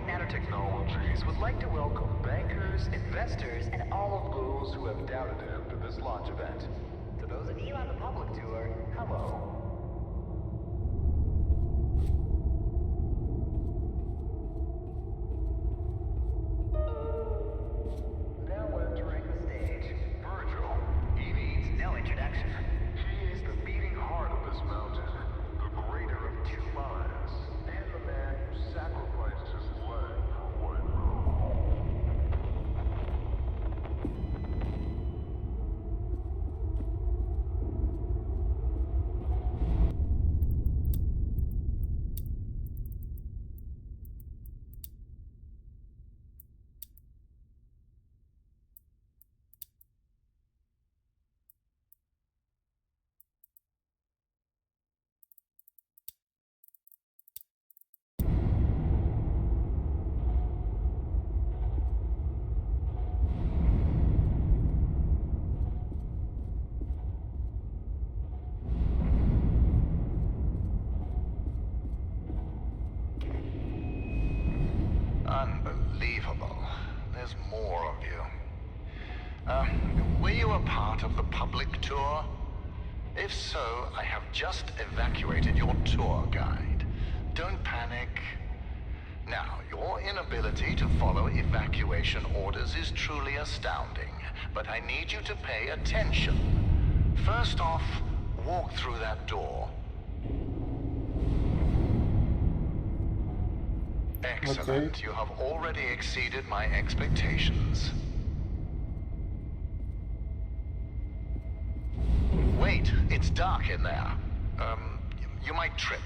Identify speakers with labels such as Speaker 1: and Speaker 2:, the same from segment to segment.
Speaker 1: Lightmatter Technologies would like to welcome bankers, investors, and all of those who have doubted him to this launch event. To those of you on the public tour, hello. Now entering the stage, Virgil. He needs no introduction. He is the beating heart of this mountain, the greater of two minds, and the man who sacrificed his leg for White Room.
Speaker 2: Unbelievable. There's more of you. Were you a part of the public tour? If so, I have just evacuated your tour guide. Don't panic. Now, your inability to follow evacuation orders is truly astounding, but I need you to pay attention. First off, walk through that door. Excellent.
Speaker 3: Okay.
Speaker 2: You have already exceeded my expectations. Wait, it's dark in there. You might trip.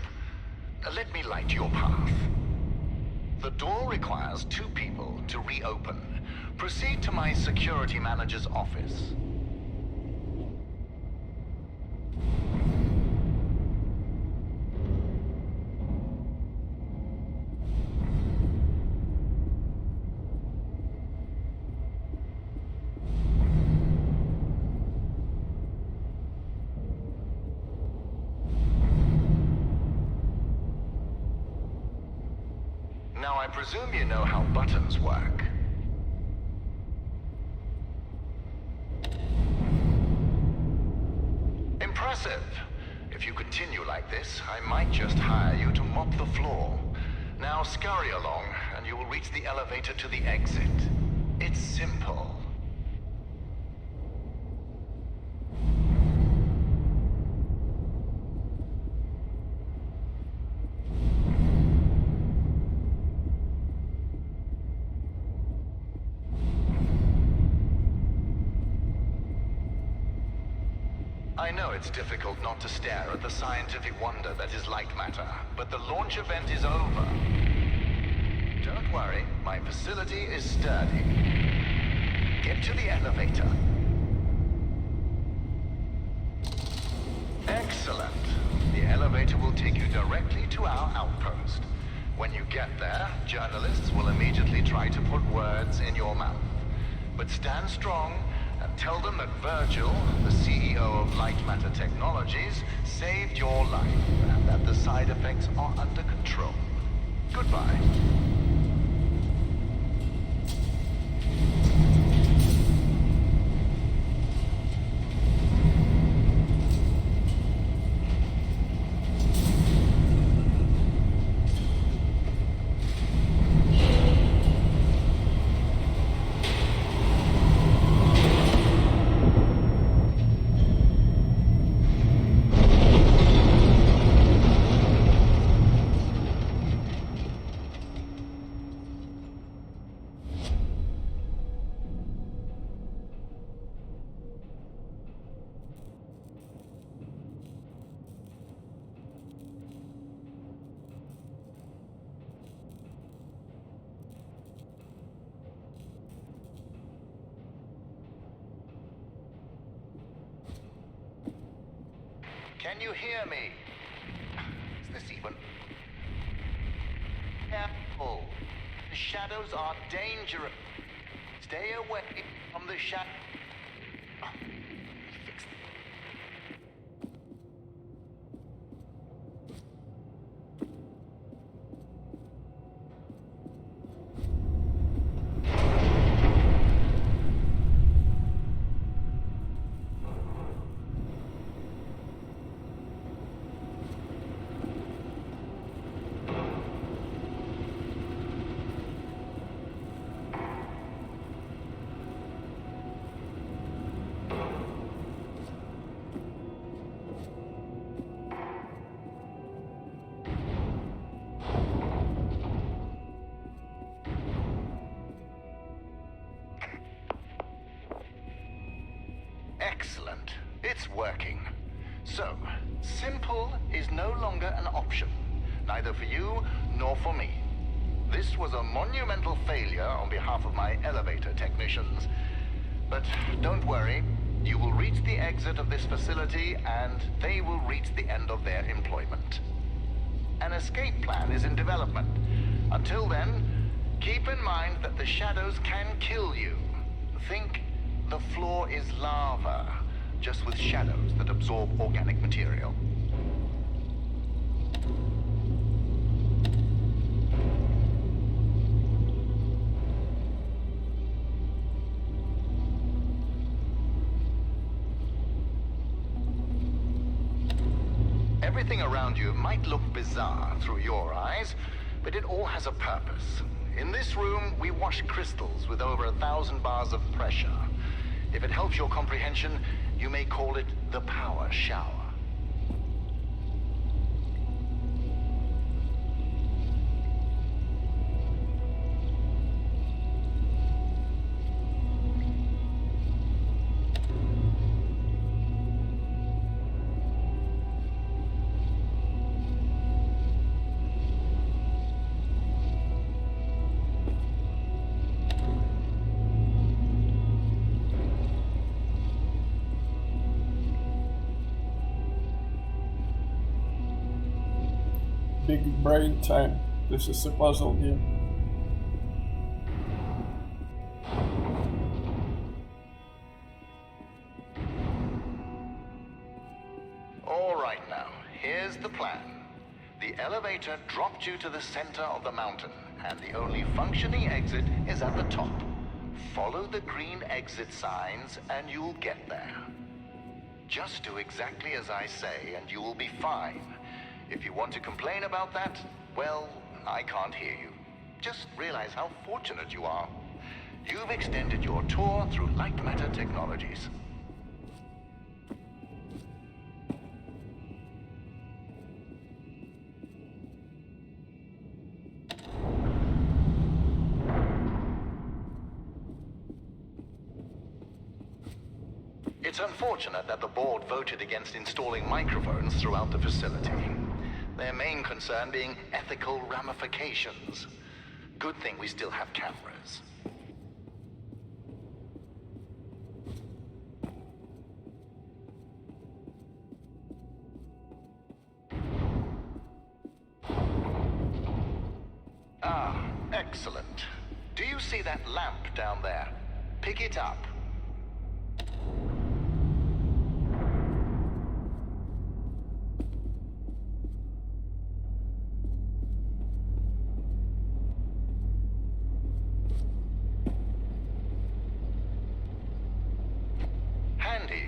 Speaker 2: Let me light your path. The door requires 2 people to reopen. Proceed to my security manager's office. Now, I presume you know how buttons work. Impressive. If you continue like this, I might just hire you to mop the floor. Now scurry along, and you will reach the elevator to the exit. It's simple. I know it's difficult not to stare at the scientific wonder that is Lightmatter, but the launch event is over. Don't worry, my facility is sturdy. Get to the elevator. Excellent. The elevator will take you directly to our outpost. When you get there, journalists will immediately try to put words in your mouth. But stand strong and tell them that Virgil, the CEO of Lightmatter Technologies, saved your life and that the side effects are under control. Goodbye. Can you hear me? Is this even? Careful. The shadows are dangerous. Stay away from the shadow. Fix it. It's working. So, simple is no longer an option, neither for you nor for me. This was a monumental failure on behalf of my elevator technicians. But don't worry, you will reach the exit of this facility and they will reach the end of their employment. An escape plan is in development. Until then, keep in mind that the shadows can kill you. Think the floor is lava, just with shadows that absorb organic material. Everything around you might look bizarre through your eyes, but it all has a purpose. In this room, we wash crystals with over 1,000 bars of pressure. If it helps your comprehension, you may call it the power shower.
Speaker 3: Big brain time. This is a puzzle game.
Speaker 2: All right now, here's the plan. The elevator dropped you to the center of the mountain, and the only functioning exit is at the top. Follow the green exit signs and you'll get there. Just do exactly as I say and you will be fine. If you want to complain about that, well, I can't hear you. Just realize how fortunate you are. You've extended your tour through Lightmatter technologies. It's unfortunate that the board voted against installing microphones throughout the facility. Their main concern being ethical ramifications. Good thing we still have cameras. Ah, excellent. Do you see that lamp down there? Pick it up.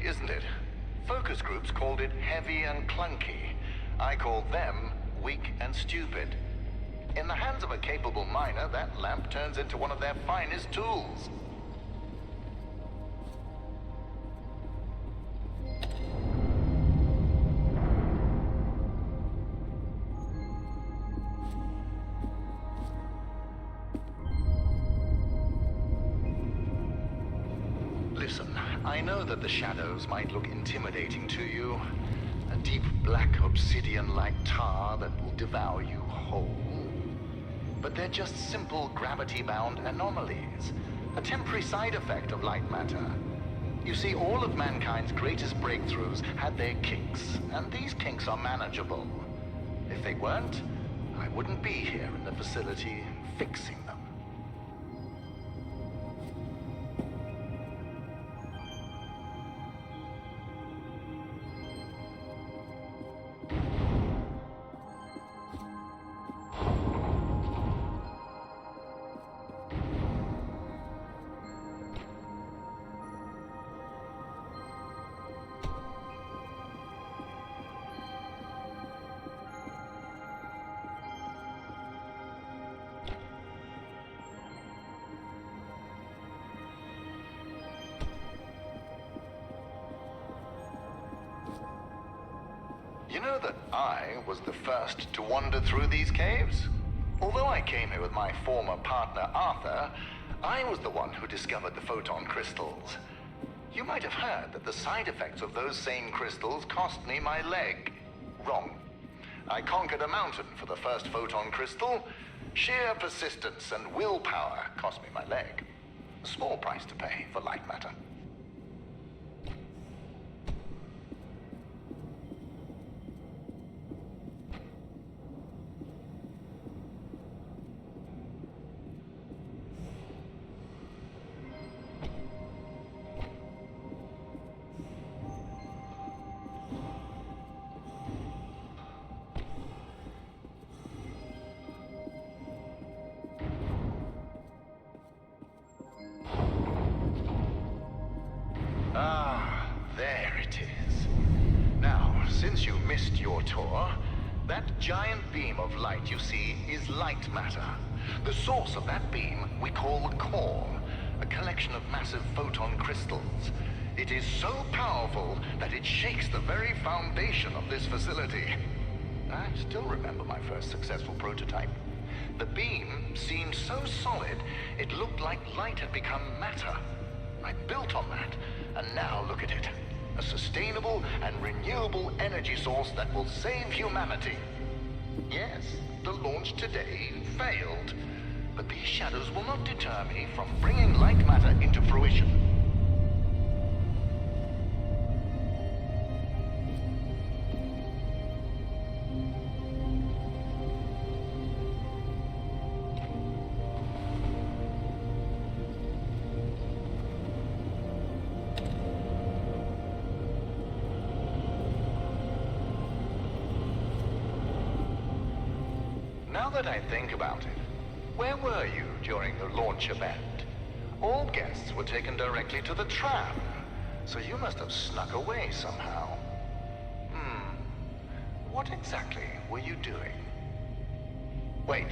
Speaker 2: Isn't it? Focus groups called it heavy and clunky. I called them weak and stupid. In the hands of a capable miner, that lamp turns into one of their finest tools. Listen, I know that the shadows might look intimidating to you. A deep black obsidian-like tar that will devour you whole. But they're just simple gravity-bound anomalies. A temporary side effect of Lightmatter. You see, all of mankind's greatest breakthroughs had their kinks, and these kinks are manageable. If they weren't, I wouldn't be here in the facility fixing them. You know that I was the first to wander through these caves? Although I came here with my former partner Arthur, I was the one who discovered the photon crystals. You might have heard that the side effects of those same crystals cost me my leg. Wrong. I conquered a mountain for the first photon crystal. Sheer persistence and willpower cost me my leg. A small price to pay for light matter. Ah, there it is. Now, since you missed your tour, that giant beam of light you see is light matter. The source of that beam we call the core, a collection of massive photon crystals. It is so powerful that it shakes the very foundation of this facility. I still remember my first successful prototype. The beam seemed so solid, it looked like light had become matter. I built on that, and now look at it. A sustainable and renewable energy source that will save humanity. Yes, the launch today failed, but these shadows will not deter me from bringing light matter into fruition. Now that I think about it, where were you during the launch event? All guests were taken directly to the tram, so you must have snuck away somehow. What exactly were you doing? Wait,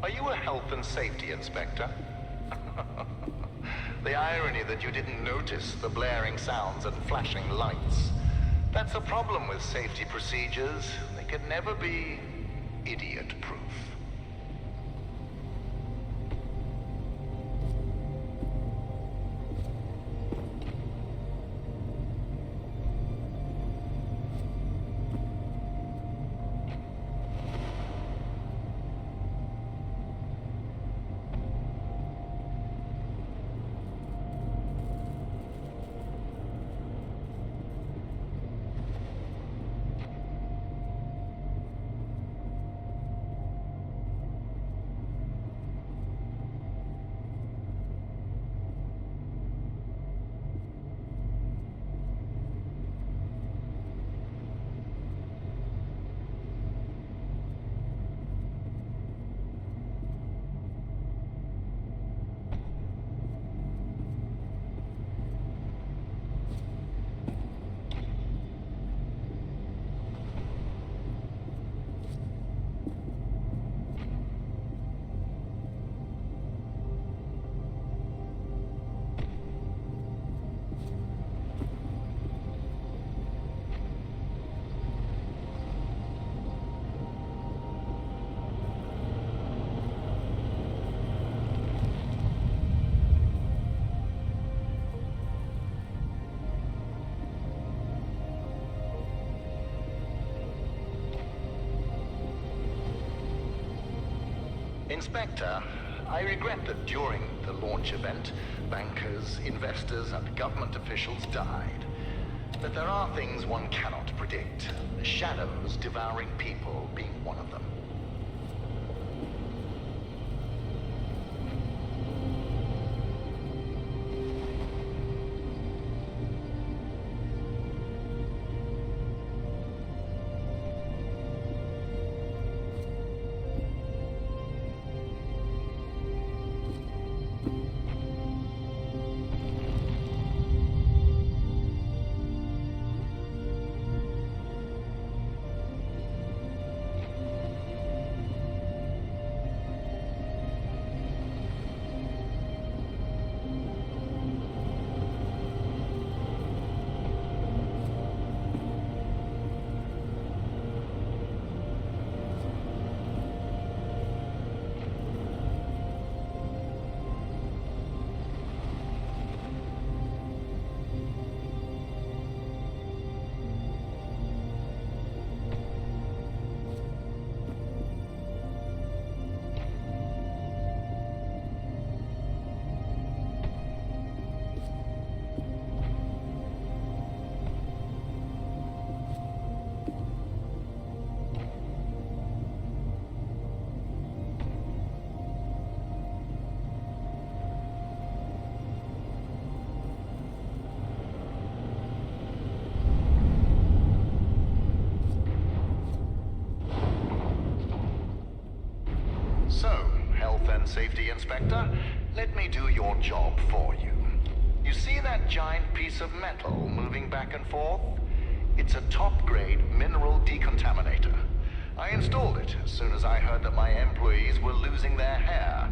Speaker 2: are you a health and safety inspector? The irony that you didn't notice the blaring sounds and flashing lights. That's a problem with safety procedures. They could never be idiot-proof. Inspector, I regret that during the launch event, bankers, investors, and government officials died. But there are things one cannot predict. The shadows devouring people being one of them. and safety, Inspector. Let me do your job for you. You see that giant piece of metal moving back and forth? It's a top-grade mineral decontaminator. I installed it as soon as I heard that my employees were losing their hair.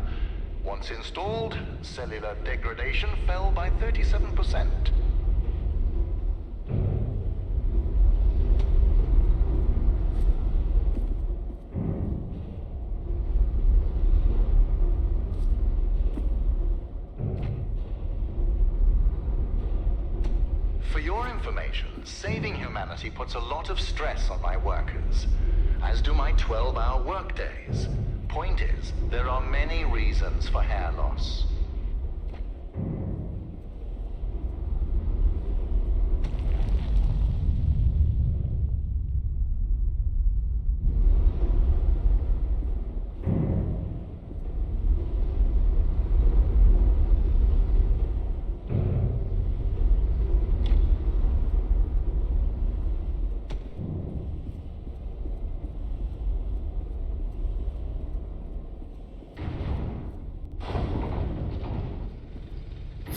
Speaker 2: Once installed, cellular degradation fell by 37%. For your information, saving humanity puts a lot of stress on my workers, as do my 12-hour workdays. Point is, there are many reasons for hair loss.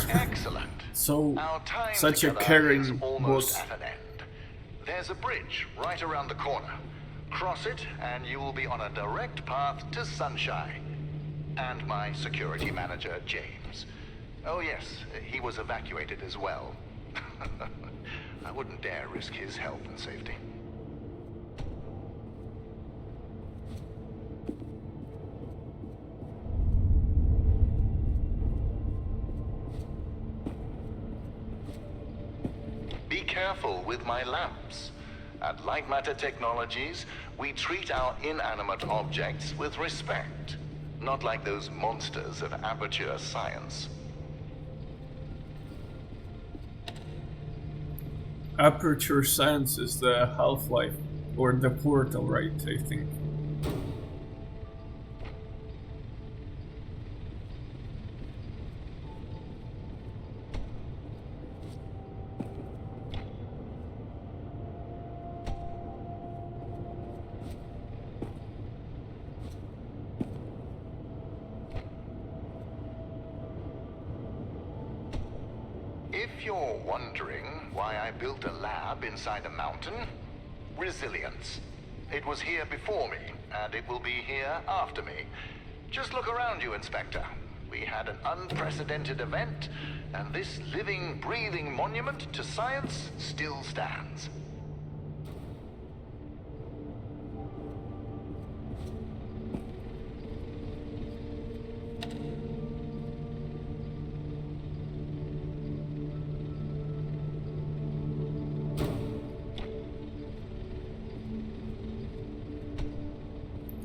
Speaker 2: Excellent.
Speaker 3: So,
Speaker 2: Our time
Speaker 3: such a
Speaker 2: together
Speaker 3: caring
Speaker 2: is almost
Speaker 3: boss.
Speaker 2: at an end. There's a bridge right around the corner. Cross it, and you will be on a direct path to Sunshine. And my security manager, James. Oh yes, he was evacuated as well. I wouldn't dare risk his health and safety. Be careful with my lamps. At Lightmatter Technologies, we treat our inanimate objects with respect. Not like those monsters of aperture science.
Speaker 3: Aperture Science is the Half-Life, or the Portal, right, I think.
Speaker 2: If you're wondering why I built a lab inside a mountain, resilience. It was here before me, and it will be here after me. Just look around you, Inspector. We had an unprecedented event, and this living, breathing monument to science still stands.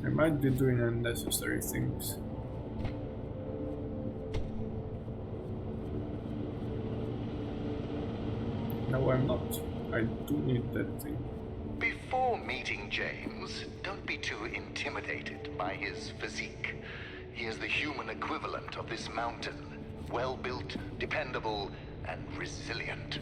Speaker 3: I might be doing unnecessary things. No, I'm not. I do need that thing.
Speaker 2: Before meeting James, don't be too intimidated by his physique. He is the human equivalent of this mountain. Well-built, dependable, and resilient.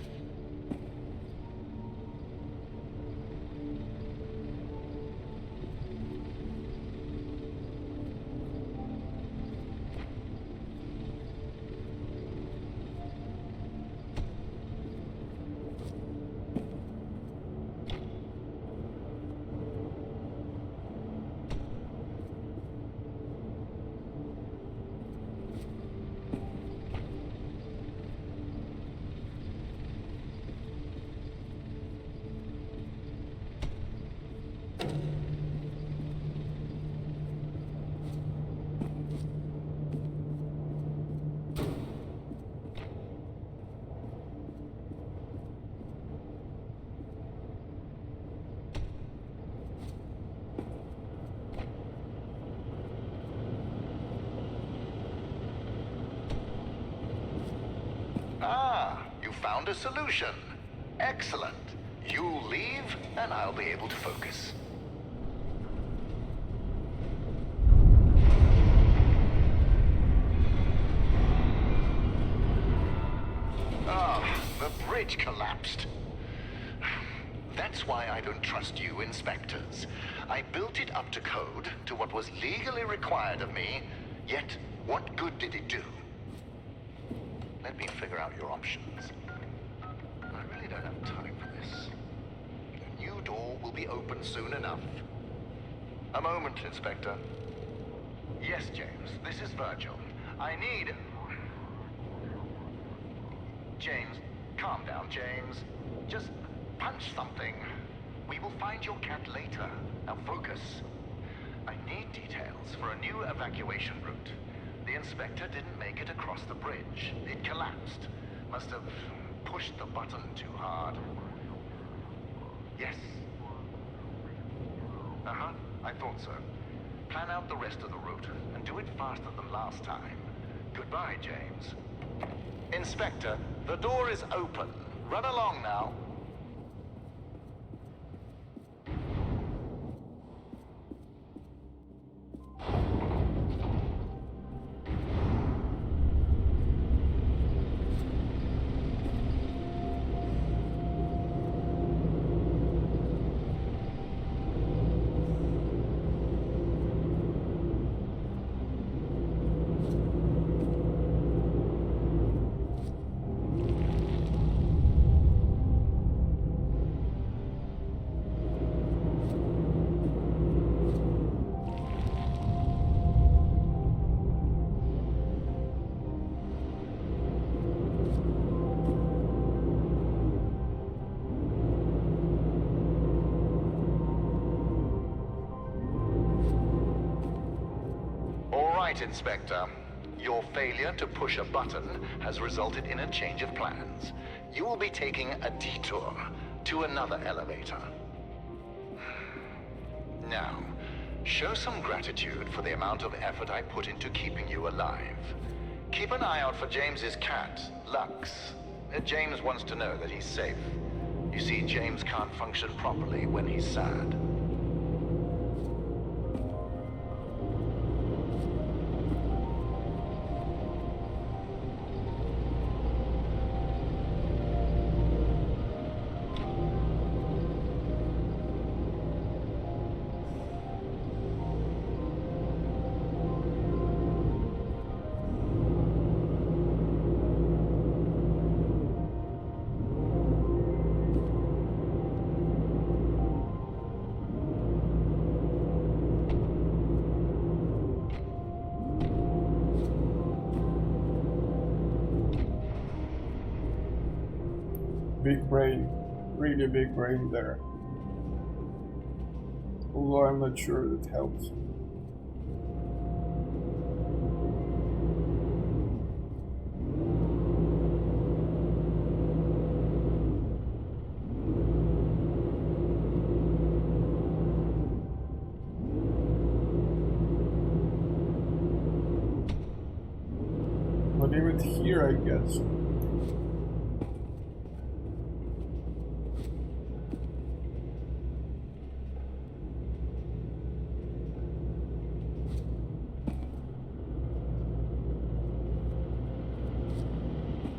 Speaker 2: Ah, you found a solution. Excellent. You leave, and I'll be able to focus. Ah, the bridge collapsed. That's why I don't trust you, inspectors. I built it up to code, to what was legally required of me, Yet, what good did it do? Let me figure out your options. I really don't have time for this. The new door will be open soon enough. A moment, Inspector. Yes, James, this is Virgil. I need... James, calm down, James. Just punch something. We will find your cat later. Now focus. I need details for a new evacuation route. The inspector didn't make it across the bridge. It collapsed. Must have pushed the button too hard. Yes. Uh-huh, I thought so. Plan out the rest of the route, and do it faster than last time. Goodbye, James. Inspector, the door is open. Run along now. Right, Inspector. Your failure to push a button has resulted in a change of plans. You will be taking a detour to another elevator. Now, show some gratitude for the amount of effort I put into keeping you alive. Keep an eye out for James's cat, Lux. James wants to know that he's safe. You see, James can't function properly when he's sad.
Speaker 3: Big brain, really big brain there. Although I'm not sure that helps. But even here, I guess.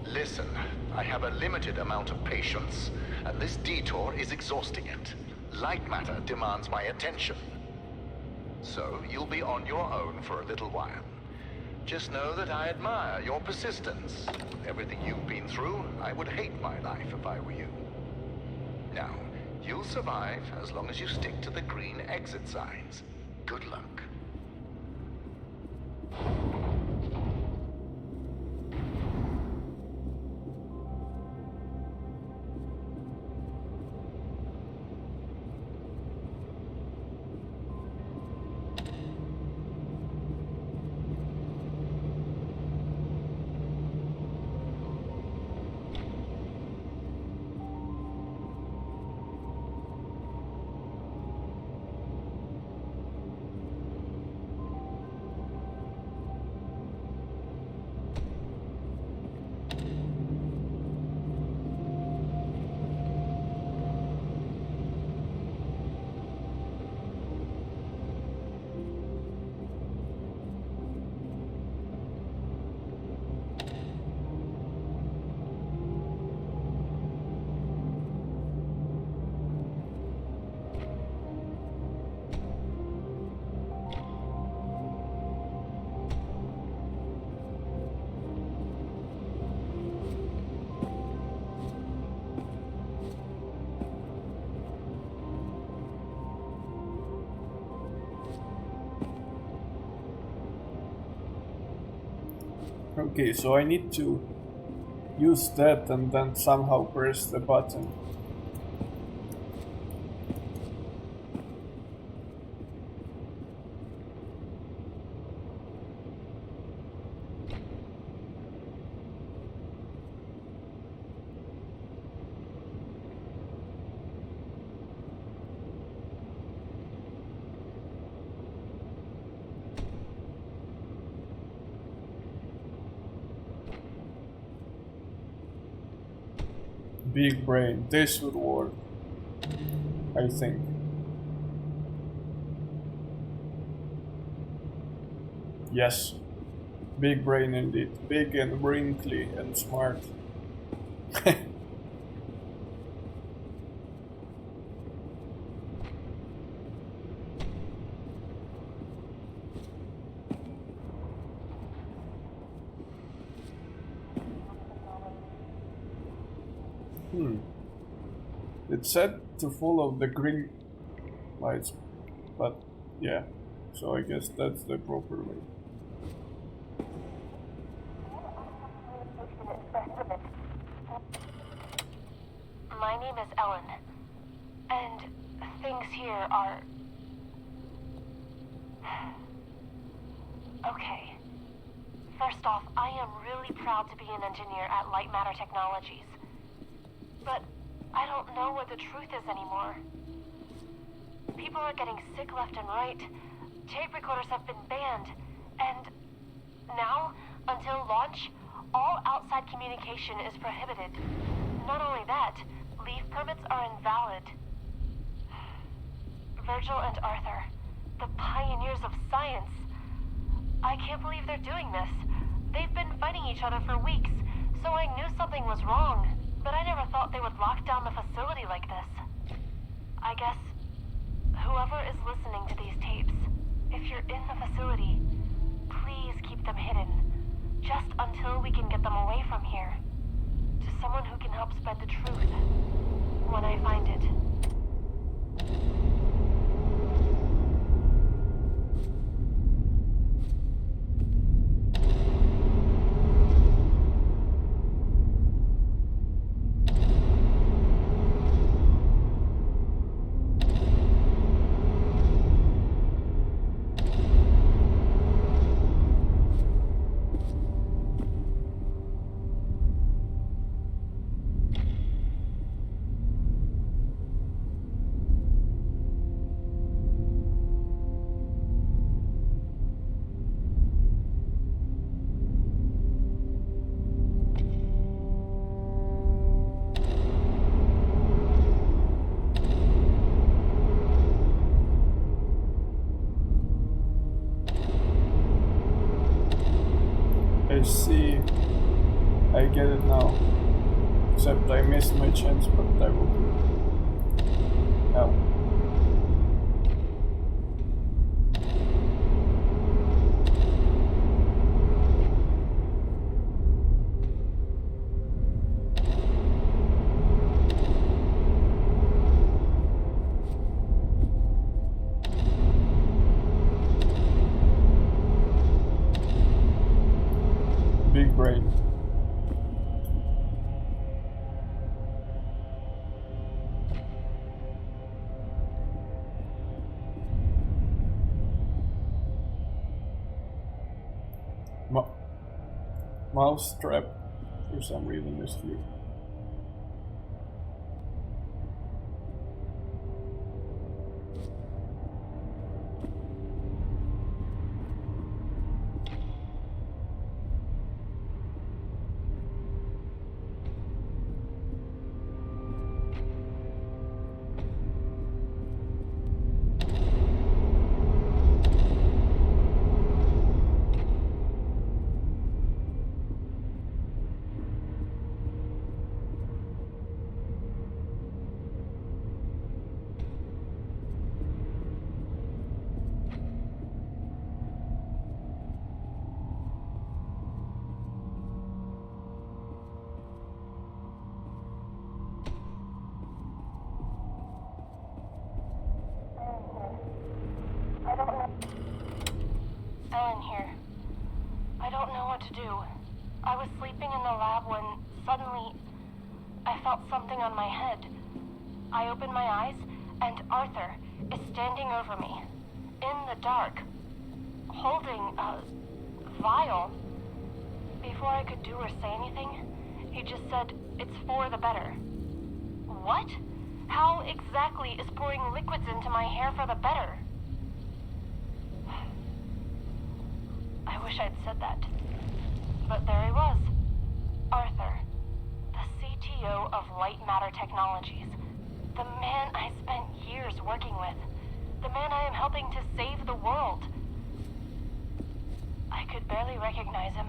Speaker 2: Listen, I have a limited amount of patience, and this detour is exhausting it. Lightmatter demands my attention. So, you'll be on your own for a little while. Just know that I admire your persistence. With everything you've been through, I would hate my life if I were you. Now, you'll survive as long as you stick to the green exit signs. Good luck.
Speaker 3: Okay, so I need to use that and then somehow press the button. Big brain, this would work, I think. Yes, big brain indeed. Big and wrinkly and smart. It said to follow the green lights, but yeah, so I guess that's the proper way.
Speaker 4: My name is Ellen, and things here are... Okay. First off, I am really proud to be an engineer at Lightmatter Technologies. But I don't know what the truth is anymore. People are getting sick left and right. Tape recorders have been banned. And now, until launch, all outside communication is prohibited. Not only that, leave permits are invalid. Virgil and Arthur, the pioneers of science. I can't believe they're doing this. They've been fighting each other for weeks, so I knew something was wrong. But I never thought they would lock down the facility like this. I guess whoever is listening to these tapes, if you're in the facility, please keep them hidden. Just until we can get them away from here. To someone who can help spread the truth. When I find it.
Speaker 3: I see. I get it now. Except I missed my chance, but I will do it. Now. Big brain. Mouse trap for some reason is here.
Speaker 4: Ellen here. I don't know what to do. I was sleeping in the lab when suddenly I felt something on my head. I opened my eyes and Arthur is standing over me, in the dark, holding a vial. Before I could do or say anything, he just said, "It's for the better." What? How exactly is pouring liquids into my hair for the better? I wish I'd said that. But there he was. Arthur, the CTO of Lightmatter Technologies. The man I spent years working with. The man I am helping to save the world. I could barely recognize him.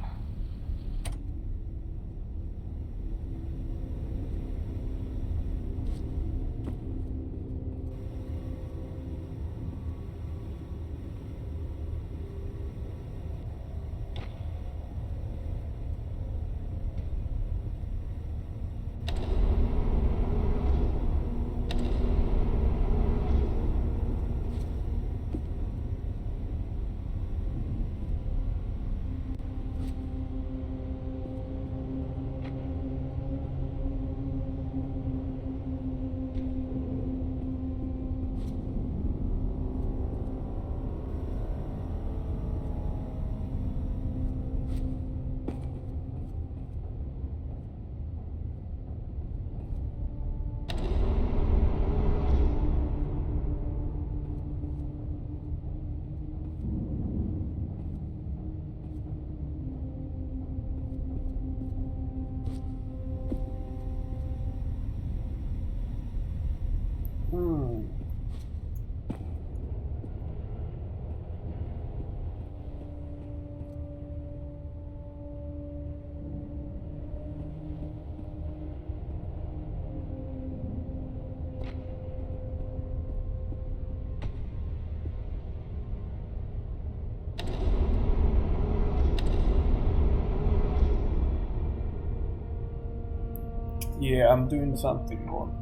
Speaker 3: Yeah, I'm doing something wrong.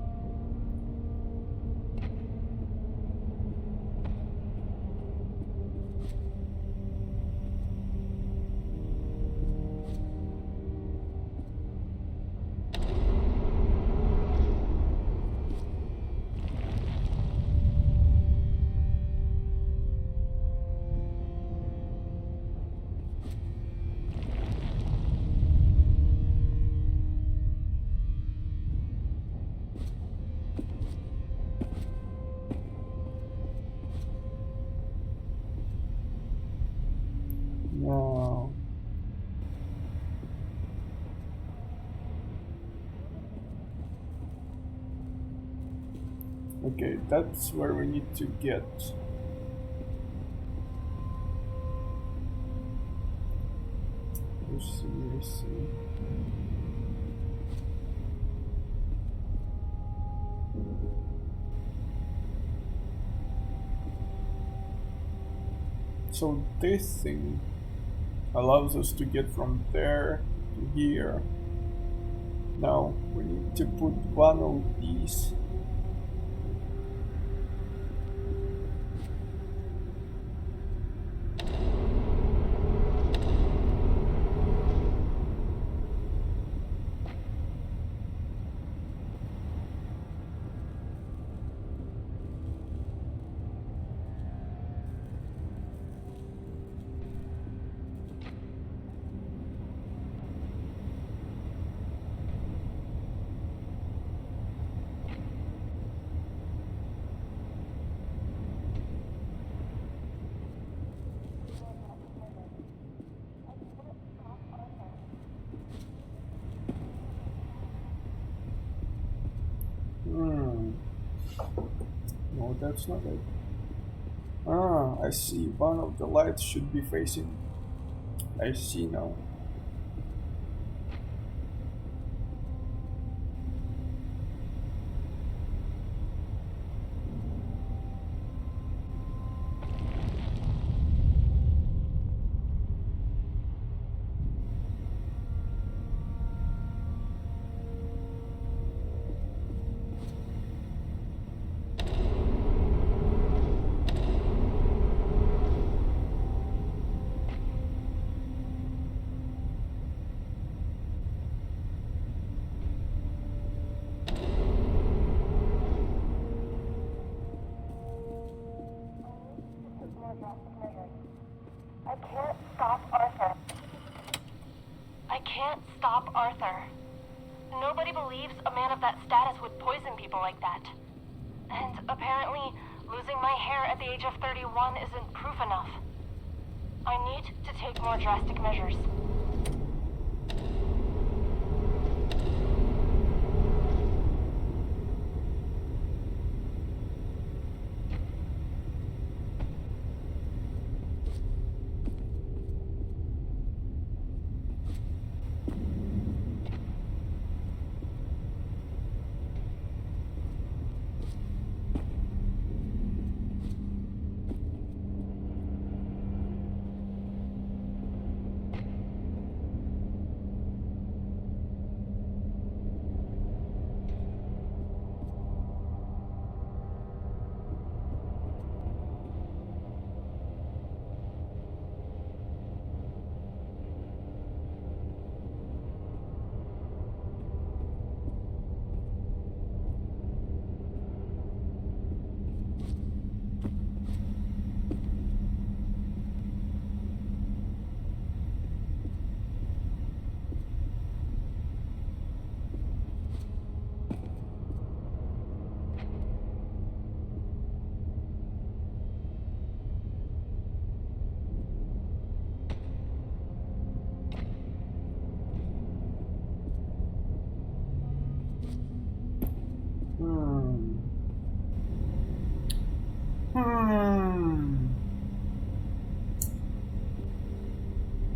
Speaker 3: No. Okay, that's where we need to get. Let's see. So this thing allows us to get from there to here. Now we need to put one of these. No, that's not it. Ah, I see. One of the lights should be facing. I see now.
Speaker 4: stop Arthur. Nobody believes a man of that status would poison people like that. And apparently, losing my hair at the age of 31 isn't proof enough. I need to take more drastic measures.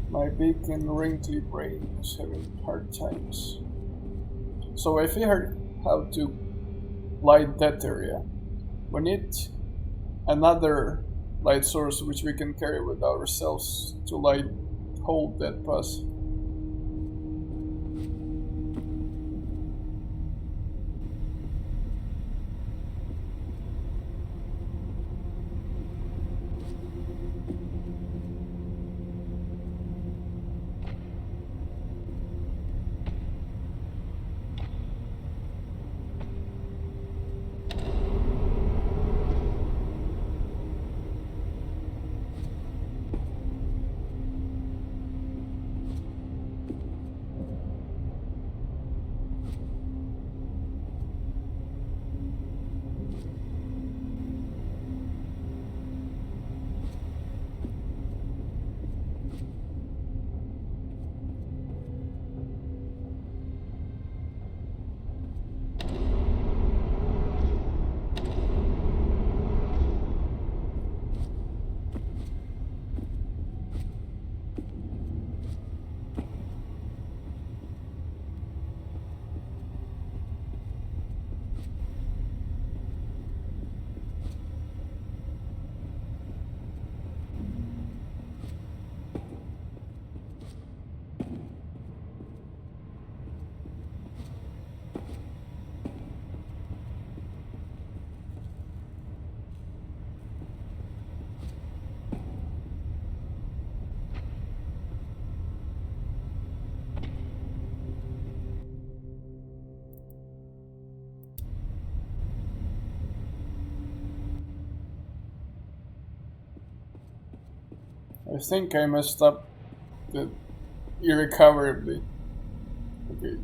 Speaker 3: My big and wrinkly brain is having hard times. So I figured how to light that area. We need another light source which we can carry with ourselves to hold that pass. I think I messed up irrecoverably. Okay.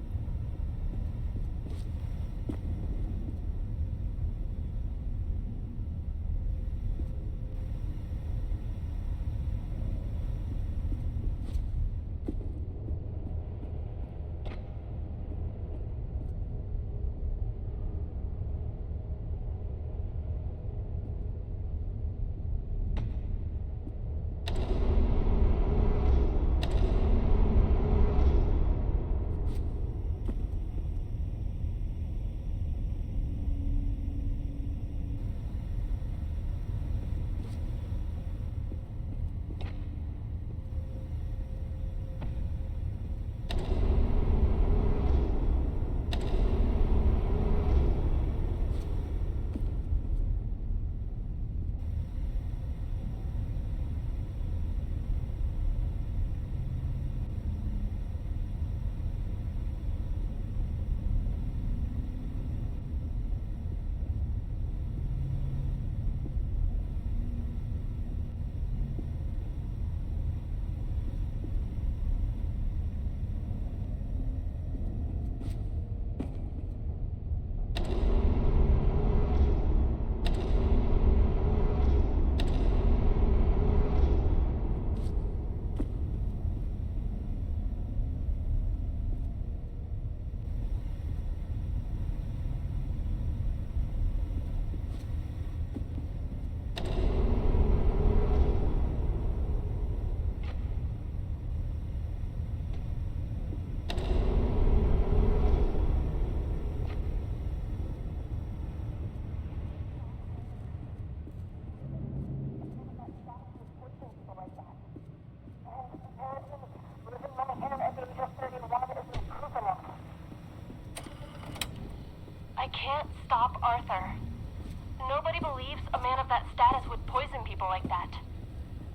Speaker 4: people like that.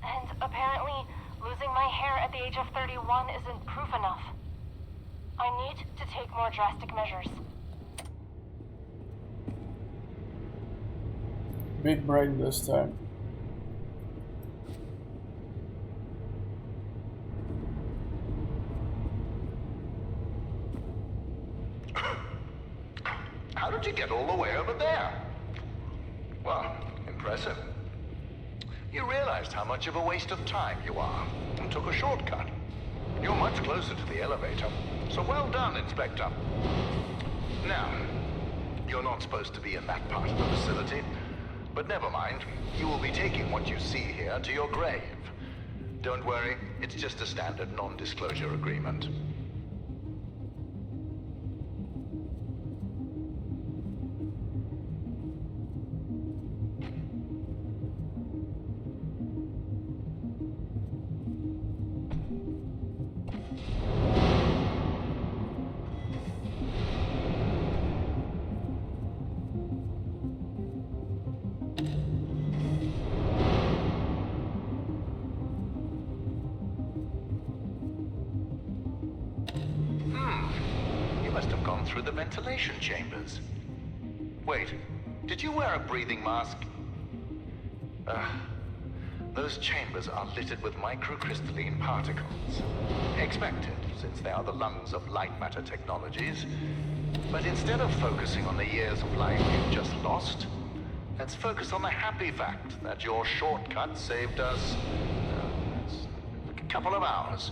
Speaker 4: And apparently, losing my hair at the age of 31 isn't proof enough. I need to take more drastic measures.
Speaker 3: Big brain this time.
Speaker 2: How did you get all the way over there? Well, impressive. You realized how much of a waste of time you are and took a shortcut. You're much closer to the elevator, so well done, Inspector. Now, you're not supposed to be in that part of the facility, but never mind. You will be taking what you see here to your grave. Don't worry, it's just a standard non-disclosure agreement. Must have gone through the ventilation chambers. Wait, did you wear a breathing mask? Those chambers are littered with microcrystalline particles. Expected, since they are the lungs of Lightmatter technologies. But instead of focusing on the years of life you've just lost, let's focus on the happy fact that your shortcut saved us a couple of hours.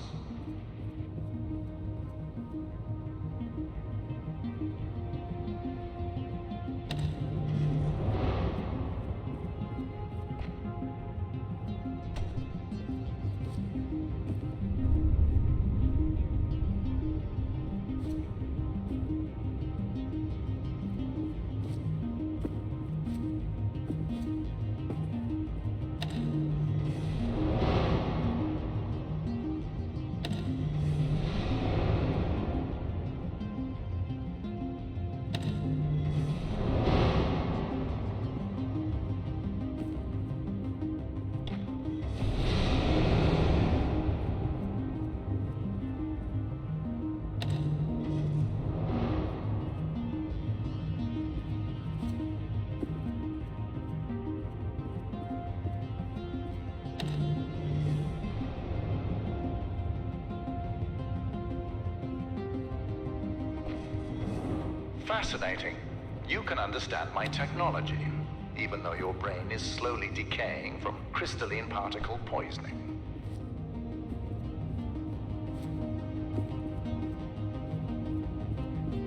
Speaker 2: Fascinating. You can understand my technology, even though your brain is slowly decaying from crystalline particle poisoning.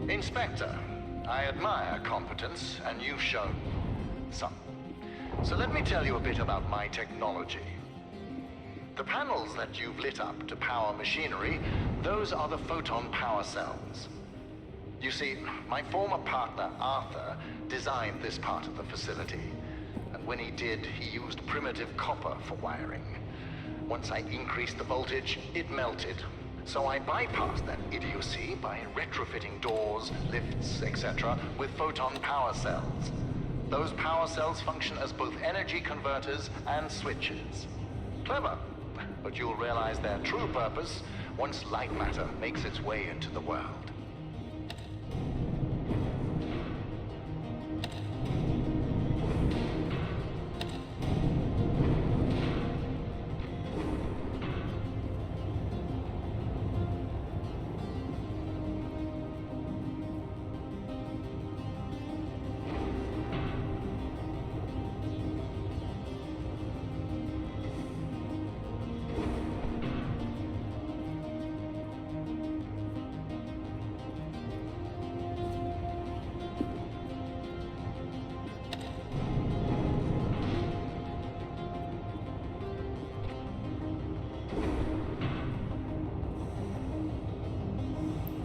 Speaker 2: Inspector, I admire competence, and you've shown some. So let me tell you a bit about my technology. The panels that you've lit up to power machinery, those are the photon power cells. You see, my former partner, Arthur, designed this part of the facility. And when he did, he used primitive copper for wiring. Once I increased the voltage, it melted. So I bypassed that idiocy by retrofitting doors, lifts, etc. with photon power cells. Those power cells function as both energy converters and switches. Clever, but you'll realize their true purpose once light matter makes its way into the world.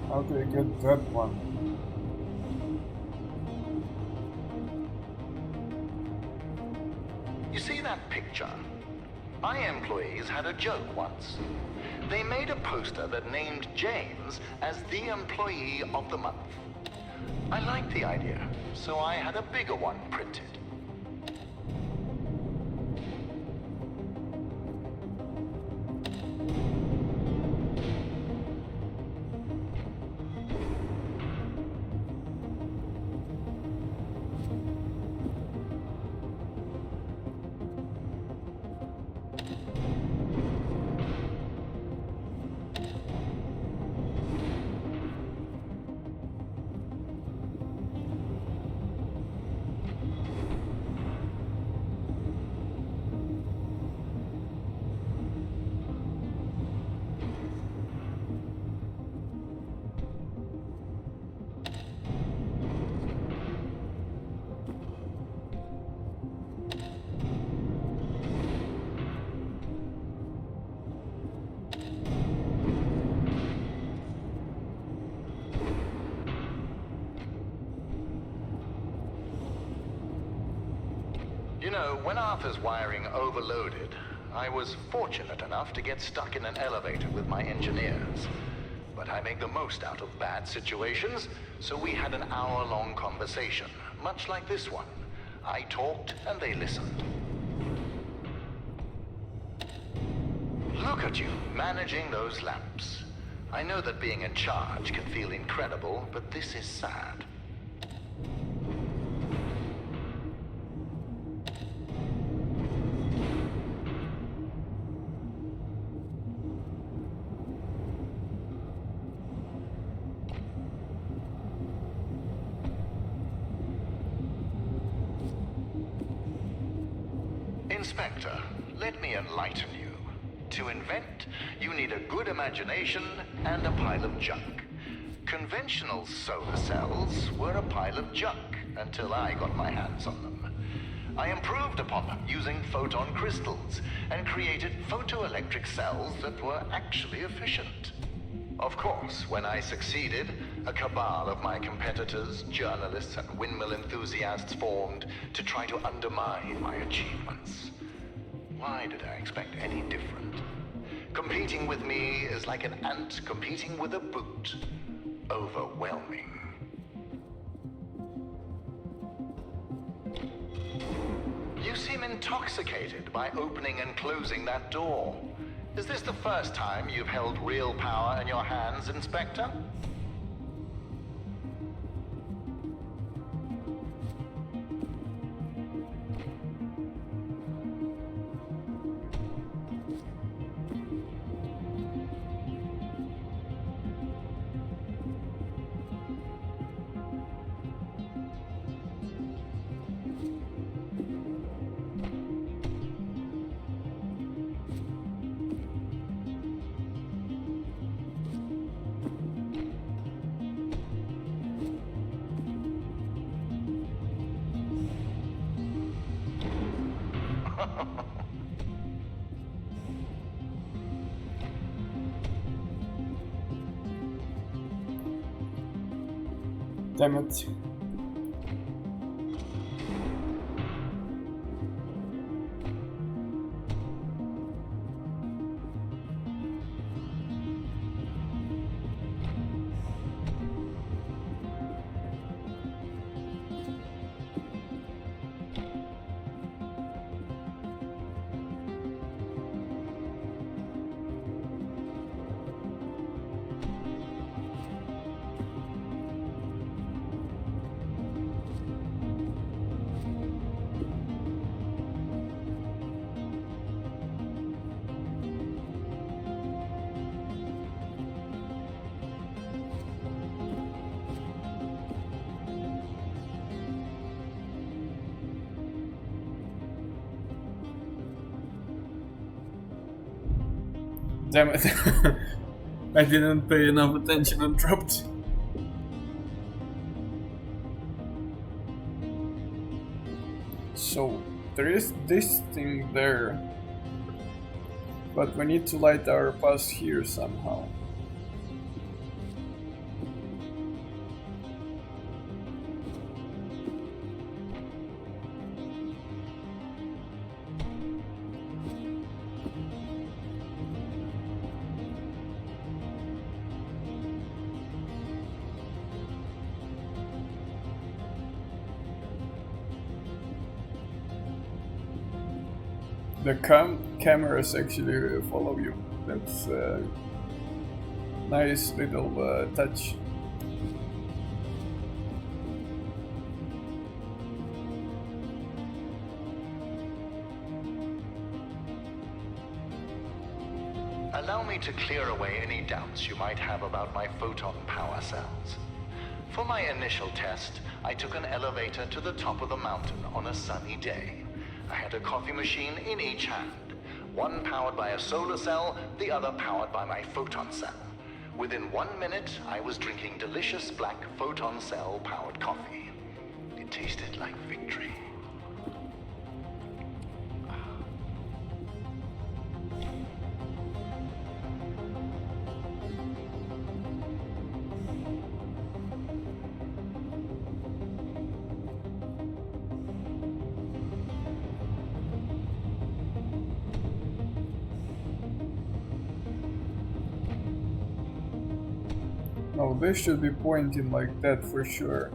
Speaker 3: How do I get that one?
Speaker 2: You see that picture? My employees had a joke once. They made a poster that named James as the Employee of the Month. I liked the idea, so I had a bigger one printed. know, when Arthur's wiring overloaded, I was fortunate enough to get stuck in an elevator with my engineers. But I make the most out of bad situations, so we had an hour-long conversation, much like this one. I talked and they listened. Look at you, managing those lamps. I know that being in charge can feel incredible, but this is sad. Inspector, let me enlighten you. To invent, you need a good imagination and a pile of junk. Conventional solar cells were a pile of junk until I got my hands on them. I improved upon them using photon crystals and created photoelectric cells that were actually efficient. Of course, when I succeeded, a cabal of my competitors, journalists, and windmill enthusiasts formed to try to undermine my achievements. Why did I expect any different? Competing with me is like an ant competing with a boot. Overwhelming. You seem intoxicated by opening and closing that door. Is this the first time you've held real power in your hands, Inspector?
Speaker 3: Damn it. Damn it. I didn't pay enough attention and dropped. So, there is this thing there. But we need to light our pass here somehow. The cameras actually follow you. That's a nice little touch.
Speaker 2: Allow me to clear away any doubts you might have about my photon power cells. For my initial test, I took an elevator to the top of the mountain on a sunny day. I had a coffee machine in each hand, one powered by a solar cell, the other powered by my photon cell. Within 1 minute, I was drinking delicious black photon cell powered coffee. It tasted like victory.
Speaker 3: No, they should be pointing like that for sure.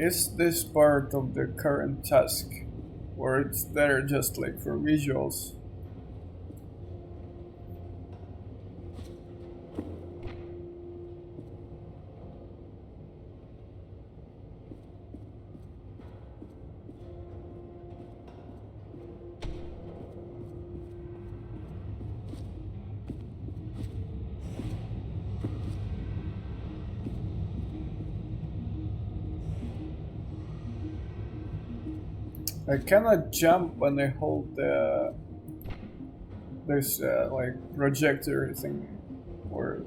Speaker 3: Is this part of the current task? Or it's there just like for visuals? I cannot jump when I hold this like projector thing, or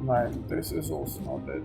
Speaker 3: man, this is also not it.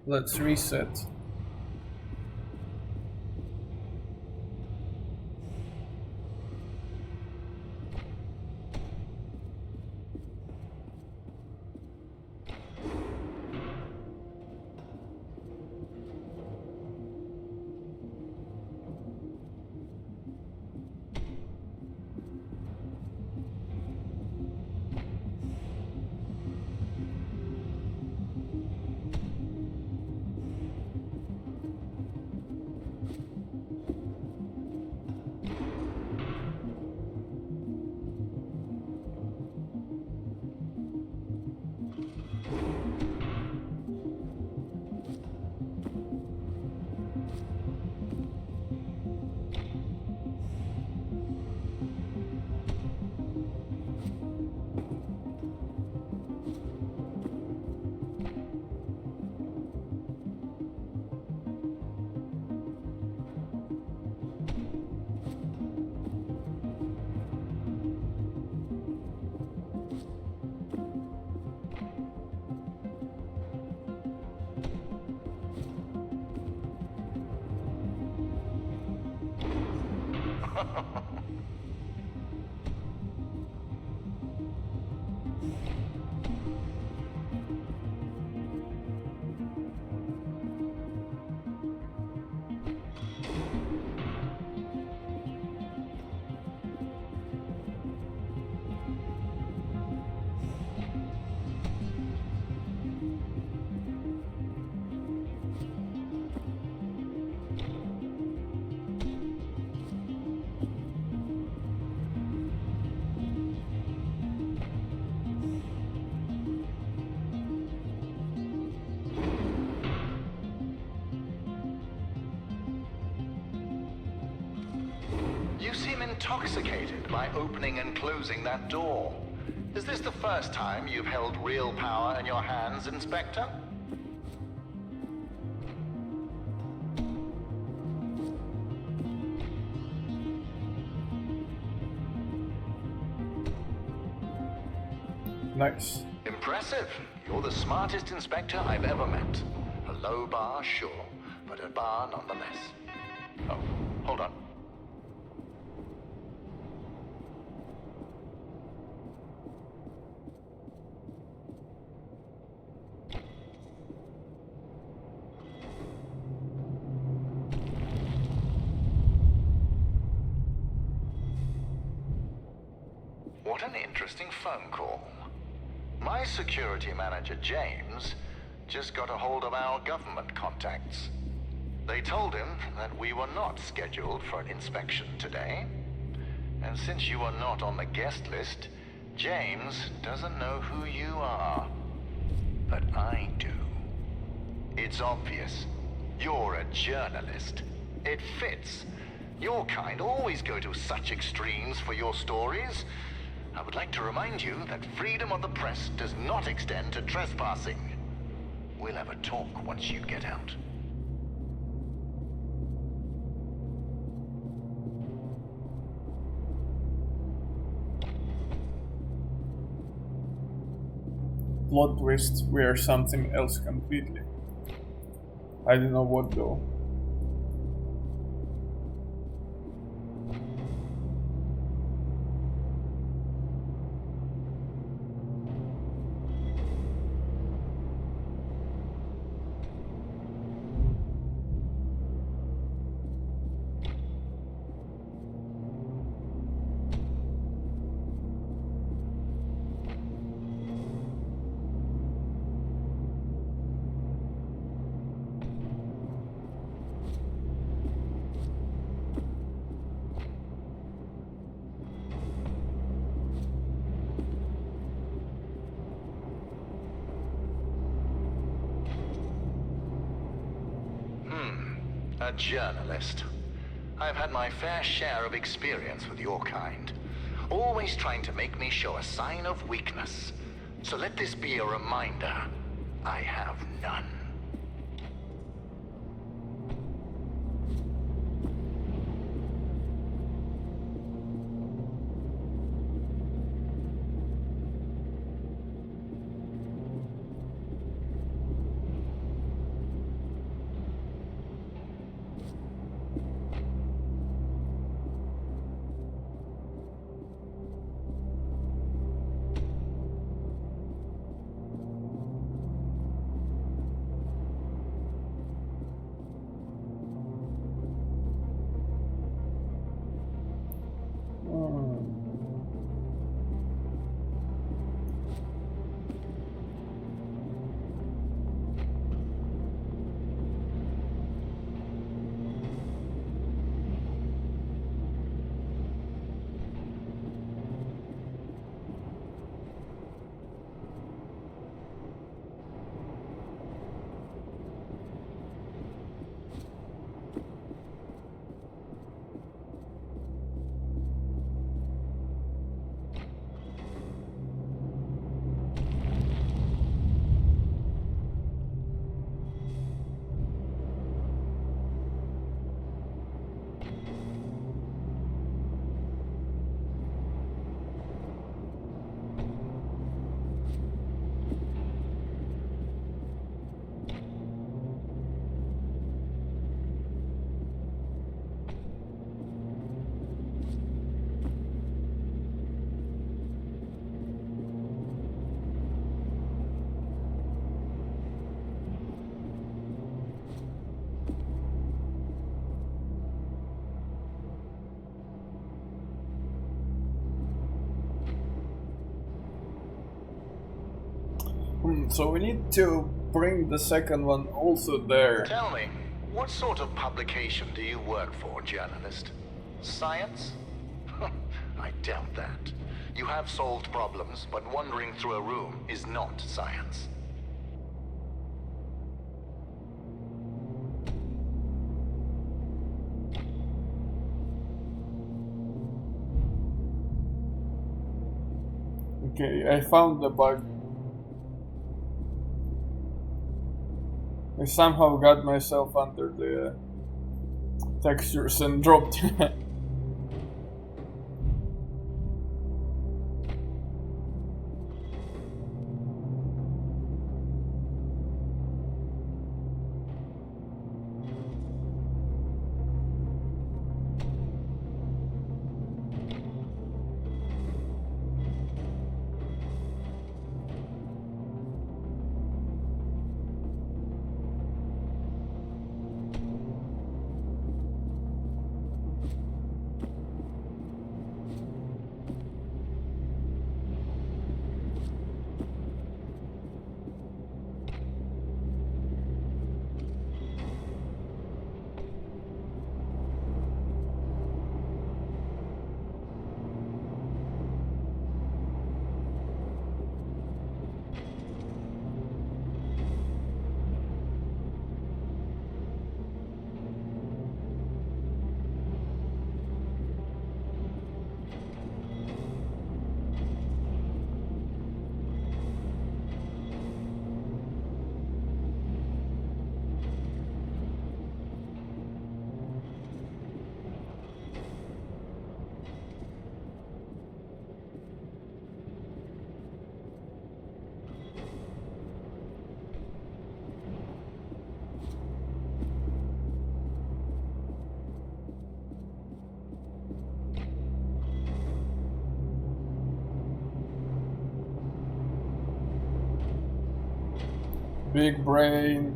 Speaker 3: Let's reset.
Speaker 2: You seem intoxicated by opening and closing that door. Is this the first time you've held real power in your hands, Inspector?
Speaker 3: Nice.
Speaker 2: Impressive. You're the smartest inspector I've ever met. A low bar, sure, but a bar nonetheless. Oh, hold on. What an interesting phone call. My security manager, James, just got a hold of our government contacts. They told him that we were not scheduled for an inspection today. And since you are not on the guest list, James doesn't know who you are. But I do. It's obvious. You're a journalist. It fits. Your kind always go to such extremes for your stories. I would like to remind you that freedom of the press does not extend to trespassing. We'll have a talk once you get out.
Speaker 3: Plot twist, we are something else completely. I don't know what though.
Speaker 2: A journalist. I've had my fair share of experience with your kind. Always trying to make me show a sign of weakness. So let this be a reminder. I have none.
Speaker 3: So we need to bring the second one also there.
Speaker 2: Tell me, what sort of publication do you work for, journalist? Science? I doubt that. You have solved problems, but wandering through a room is not science.
Speaker 3: Okay, I found the bug. I somehow got myself under the textures and dropped. Big brain.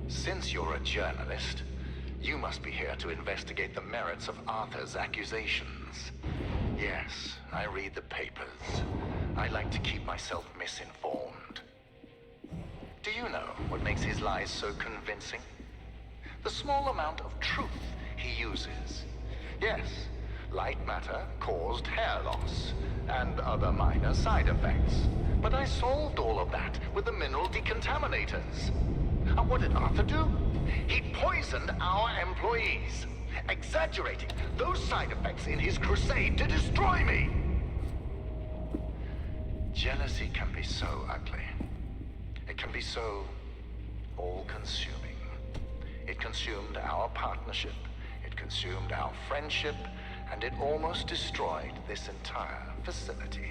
Speaker 2: Since you're a journalist, you must be here to investigate the merits of Arthur's accusations. Yes, I read the papers. I like to keep myself misinformed. Do you know what makes his lies so convincing? The small amount of truth he uses. Yes, Lightmatter caused hair loss and other minor side effects. But I solved all of that with the mineral decontaminators. And what did Arthur do? He poisoned our employees, exaggerating those side effects in his crusade to destroy me. Jealousy can be so ugly. It can be so all-consuming. It consumed our partnership, it consumed our friendship, and it almost destroyed this entire facility.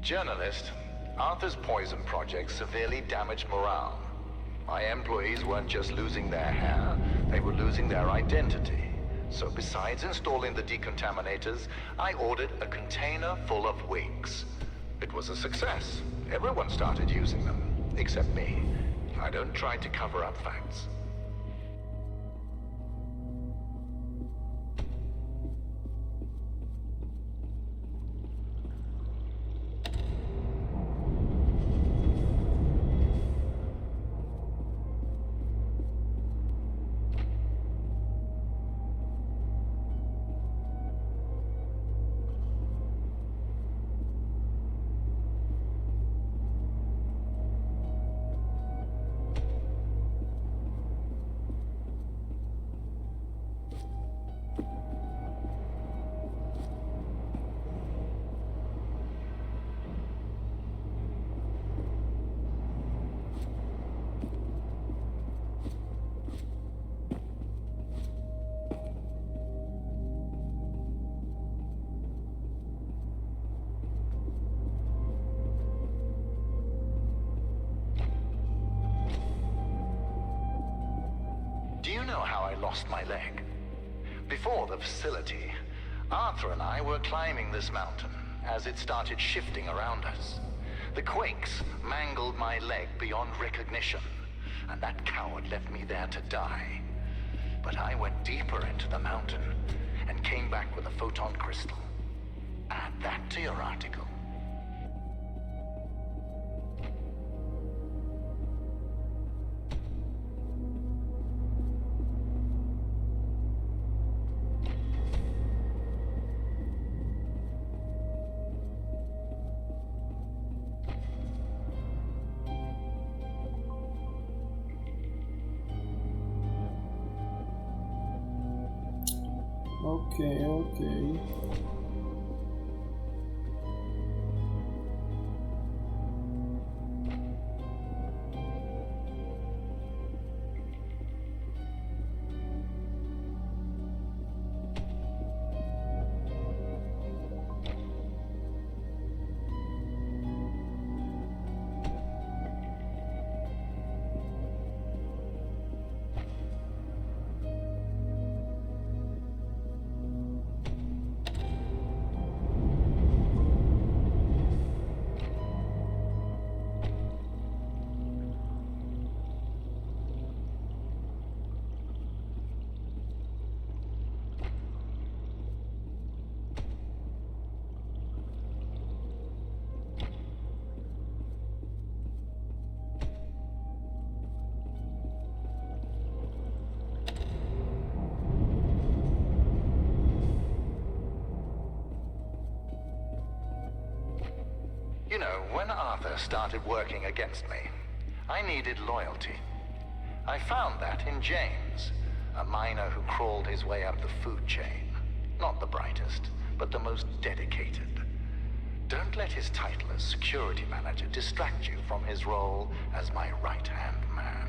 Speaker 2: Journalist, Arthur's poison project severely damaged morale. My employees weren't just losing their hair, they were losing their identity. So besides installing the decontaminators, I ordered a container full of wigs. It was a success. Everyone started using them, except me. I don't try to cover up facts. lost my leg. Before the facility, Arthur and I were climbing this mountain as it started shifting around us. The quakes mangled my leg beyond recognition, and that coward left me there to die. But I went deeper into the mountain and came back with a photon crystal. Add that to your article.
Speaker 3: Okay. You know, when Arthur started working against me, I needed loyalty. I found that in James, a miner who crawled his way up the food chain. Not the brightest, but the most dedicated. Don't let his title as security manager distract you from his role as my right-hand man.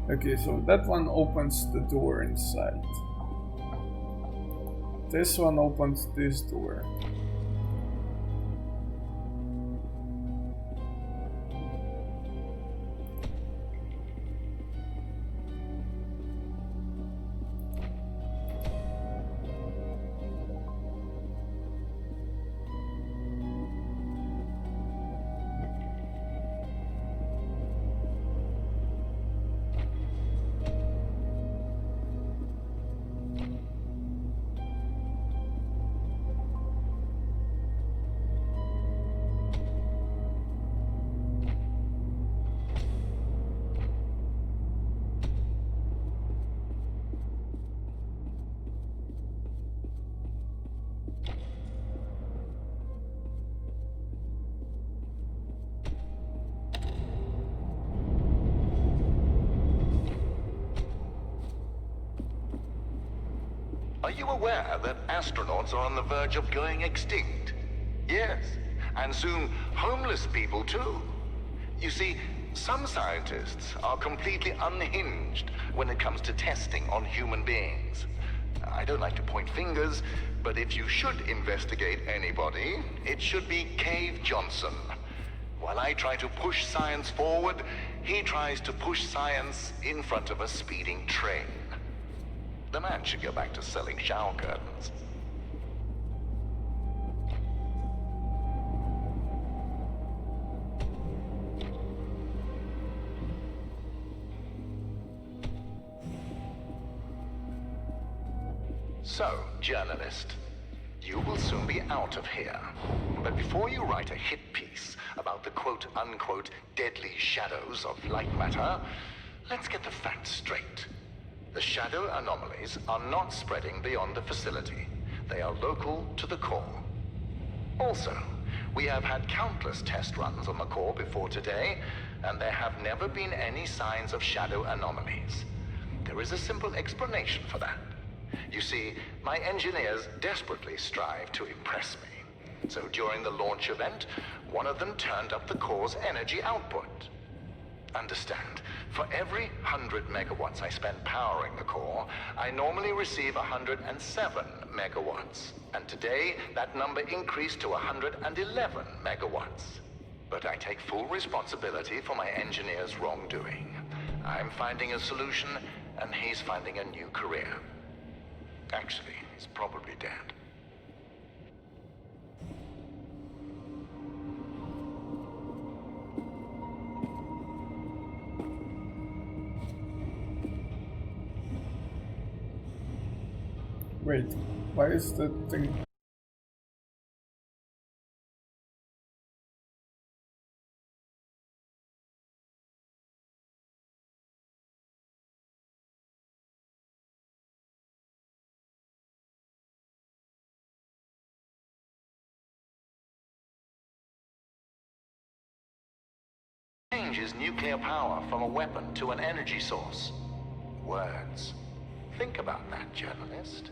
Speaker 3: Okay, so that one opens the door inside. This one opens this door.
Speaker 2: Are you aware that astronauts are on the verge of going extinct? Yes, and soon homeless people too. You see, some scientists are completely unhinged when it comes to testing on human beings. I don't like to point fingers, but if you should investigate anybody, it should be Cave Johnson. While I try to push science forward, he tries to push science in front of a speeding train. The man should go back to selling shower curtains. So, journalist, You will soon be out of here. But before you write a hit piece about the quote-unquote deadly shadows of Lightmatter, let's get the facts straight. The shadow anomalies are not spreading beyond the facility. They are local to the core. Also, we have had countless test runs on the core before today, and there have never been any signs of shadow anomalies. There is a simple explanation for that. You see, my engineers desperately strive to impress me. So during the launch event, one of them turned up the core's energy output. Understand, for every 100 megawatts I spend powering the core, I normally receive 107 megawatts. And today, that number increased to 111 megawatts. But I take full responsibility for my engineer's wrongdoing. I'm finding a solution, and he's finding a new career. Actually, he's probably dead.
Speaker 3: Wait, why is the thing...
Speaker 2: Changes nuclear power from a weapon to an energy source. Words. Think about that, journalist.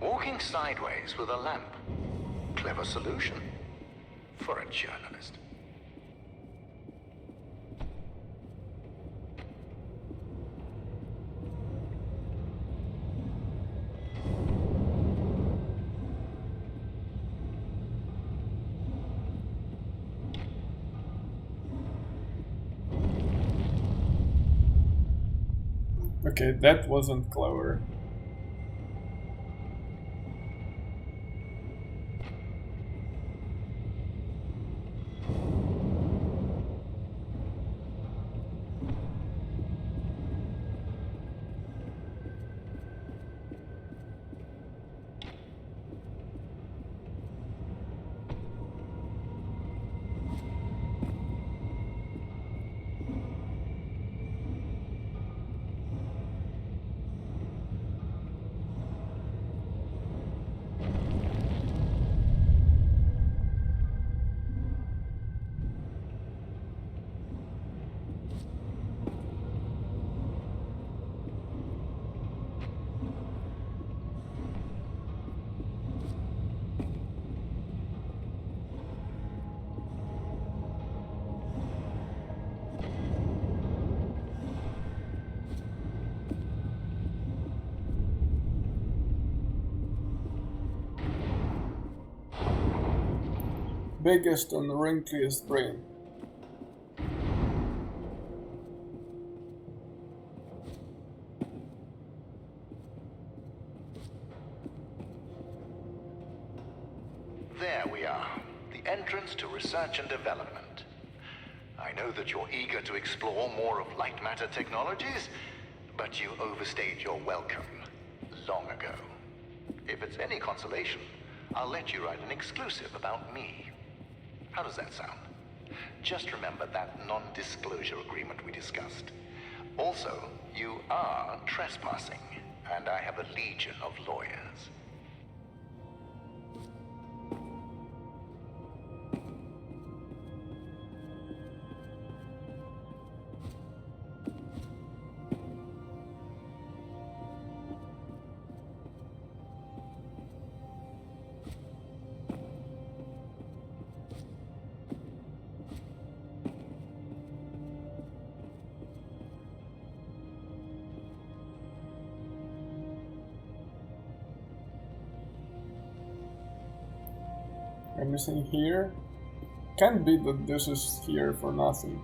Speaker 2: Walking sideways with a lamp. Clever solution for a journalist.
Speaker 3: Okay, that wasn't clever. Biggest and wrinkliest brain.
Speaker 2: There we are, the entrance to research and development. I know that you're eager to explore more of Lightmatter technologies, but you overstayed your welcome long ago. If it's any consolation, I'll let you write an exclusive about me. How does that sound? Just remember that non-disclosure agreement we discussed. Also, you are trespassing, and I have a legion of lawyers.
Speaker 3: Anything here? Can't be that this is here for nothing.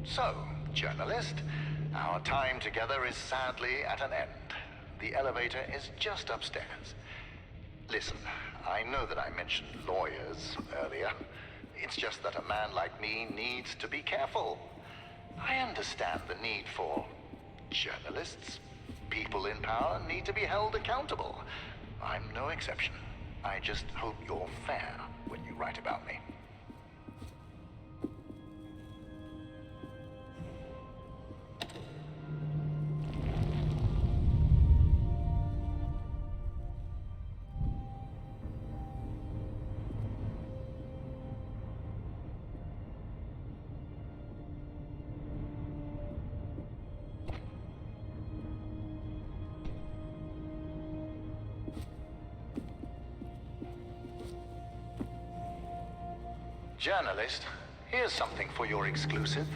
Speaker 2: So, journalist, our time together is sadly at an end. The elevator is just upstairs. Listen, I know that I mentioned lawyers earlier. It's just that a man like me needs to be careful. I understand the need for journalists. People in power need to be held accountable. I'm no exception. I just hope you're fair when you write about me. Journalist, here's something for your exclusive.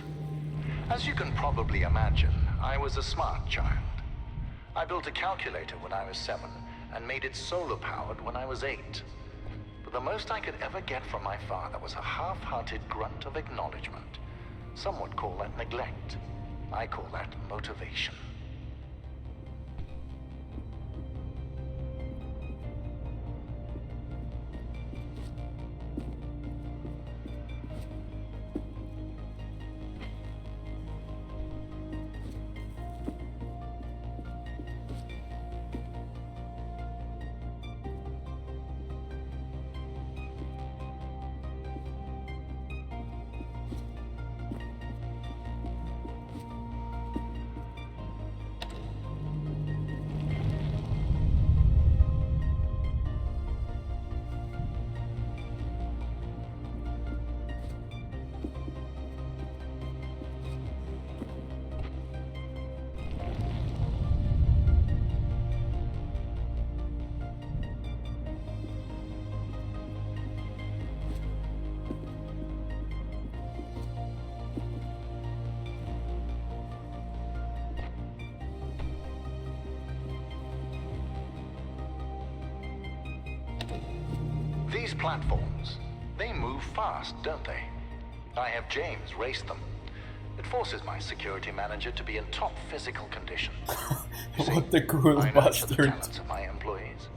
Speaker 2: As you can probably imagine, I was a smart child. I built a calculator when I was 7 and made it solar-powered when I was 8. But the most I could ever get from my father was a half-hearted grunt of acknowledgement. Some would call that neglect. I call that motivation. These platforms, they move fast, don't they? I have James race them. It forces my security manager to be in top physical condition. You see,
Speaker 3: What the cool
Speaker 2: I nurture the
Speaker 3: bastard.
Speaker 2: talents of my employees.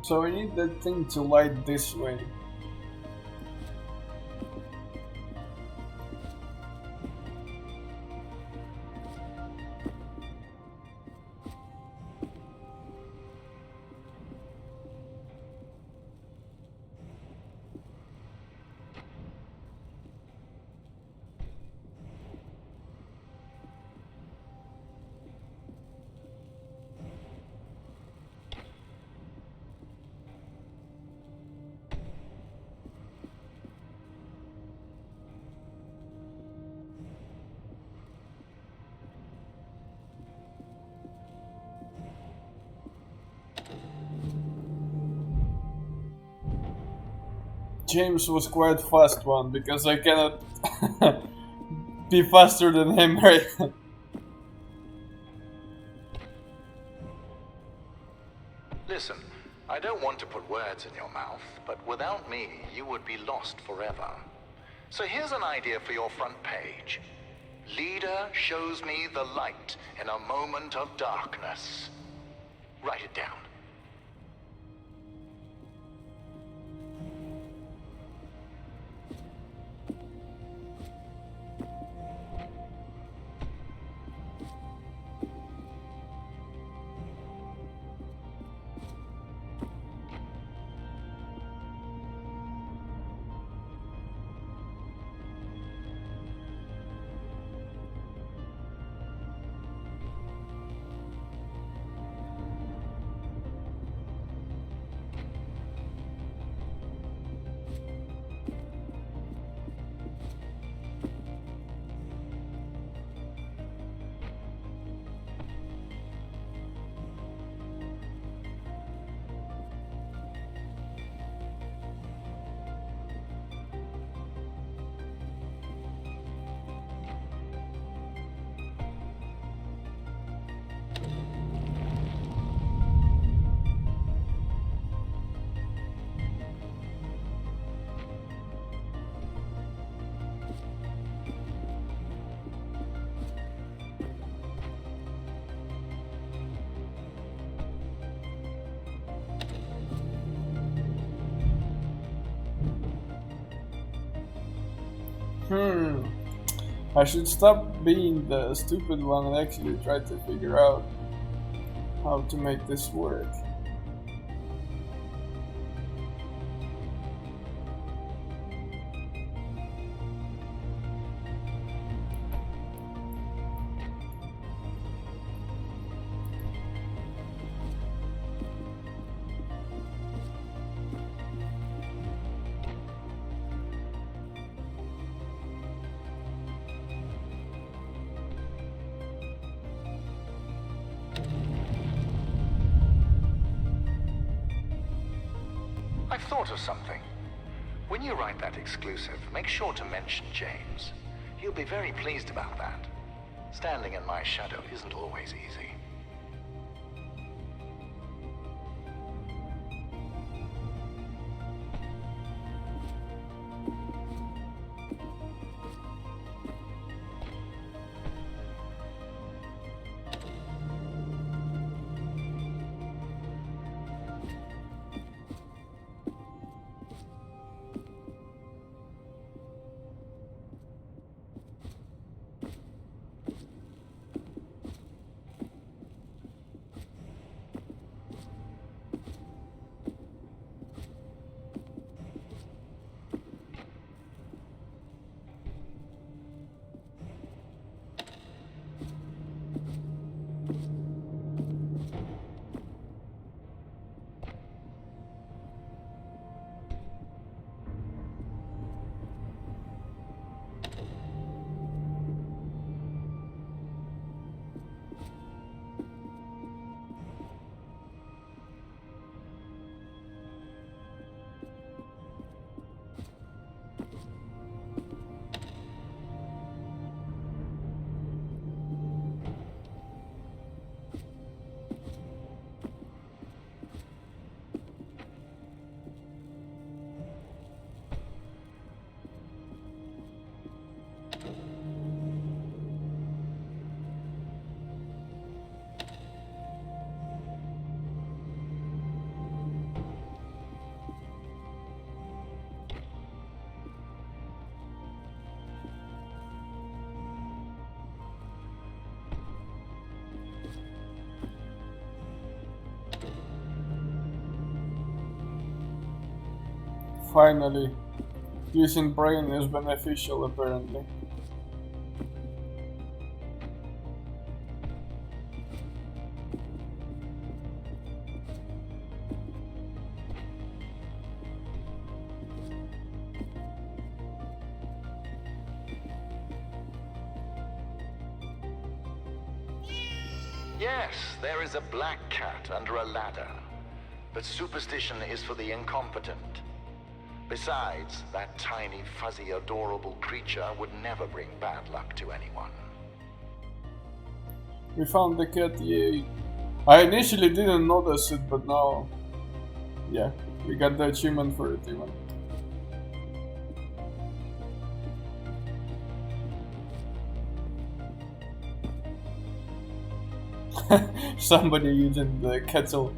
Speaker 3: So I need that thing to light this way. James was quite fast one, because I cannot be faster than him, right?
Speaker 2: Listen, I don't want to put words in your mouth, but without me, you would be lost forever. So here's an idea for your front page. Leader shows me the light in a moment of darkness. Write it down.
Speaker 3: I should stop being the stupid one and actually try to figure out how to make this work.
Speaker 2: I've thought of something. When you write that exclusive, make sure to mention James. He'll be very pleased about that. Standing in my shadow isn't always easy.
Speaker 3: Finally, using brain is beneficial apparently.
Speaker 2: Yes, there is a black cat under a ladder. But superstition is for the incompetent. Besides, that tiny, fuzzy, adorable creature would never bring bad luck to anyone.
Speaker 3: We found the cat, yay. I initially didn't notice it, but now... yeah, we got the achievement for it even. Somebody using the kettle.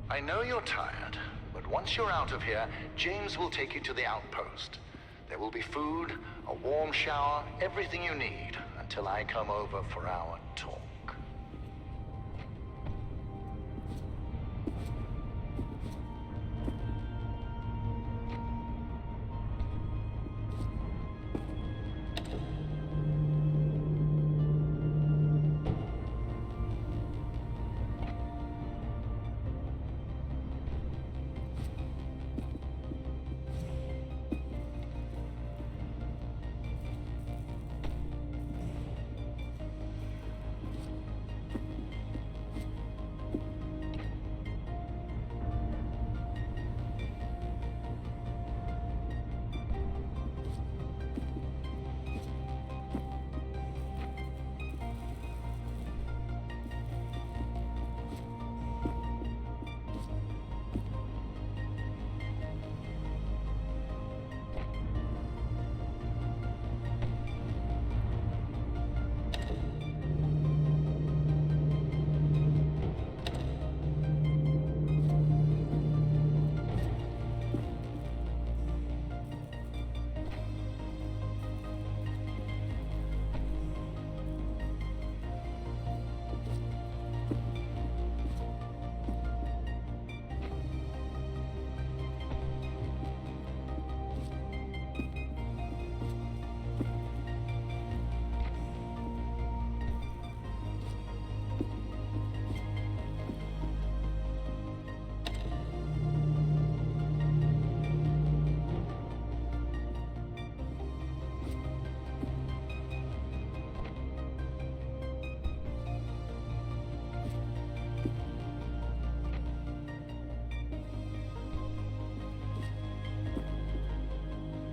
Speaker 2: I know you're tired, but once you're out of here, James will take you to the outpost. There will be food, a warm shower, everything you need until I come over for our talk.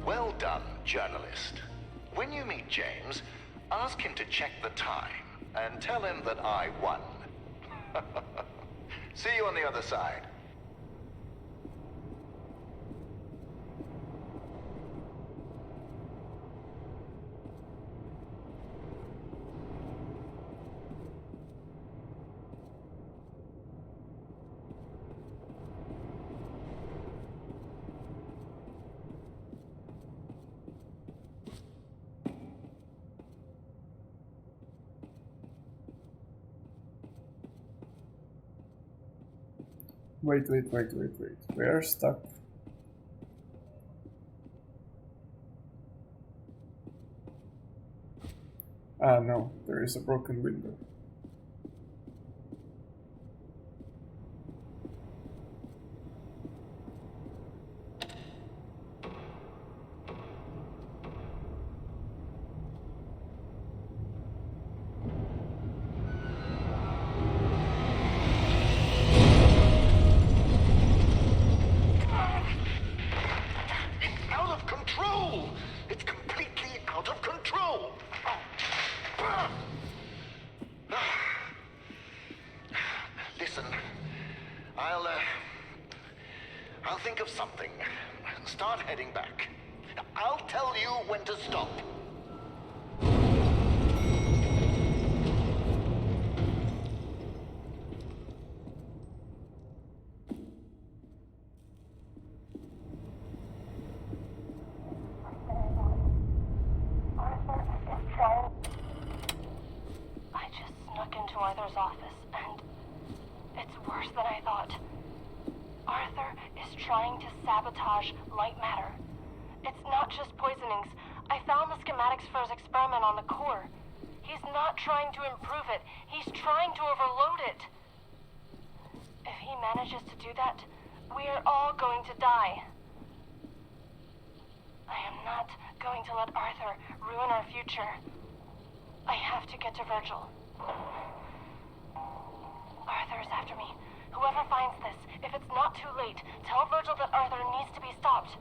Speaker 2: Well done, journalist. When you meet James, ask him to check the time and tell him that I won. See you on the other side.
Speaker 3: Wait. We are stuck. Ah, no. There is a broken window.
Speaker 2: I'll think of something. Start heading back. I'll tell you when to stop.
Speaker 4: I just snuck into Arthur's office, and it's worse than I thought. Arthur is trying to sabotage Lightmatter. It's not just poisonings. I found the schematics for his experiment on the core. He's not trying to improve it. He's trying to overload it. If he manages to do that, we are all going to die. I am not going to let Arthur ruin our future. I have to get to Virgil. Arthur is after me. Whoever finds this, if it's not too late, tell Virgil that Arthur needs to be stopped.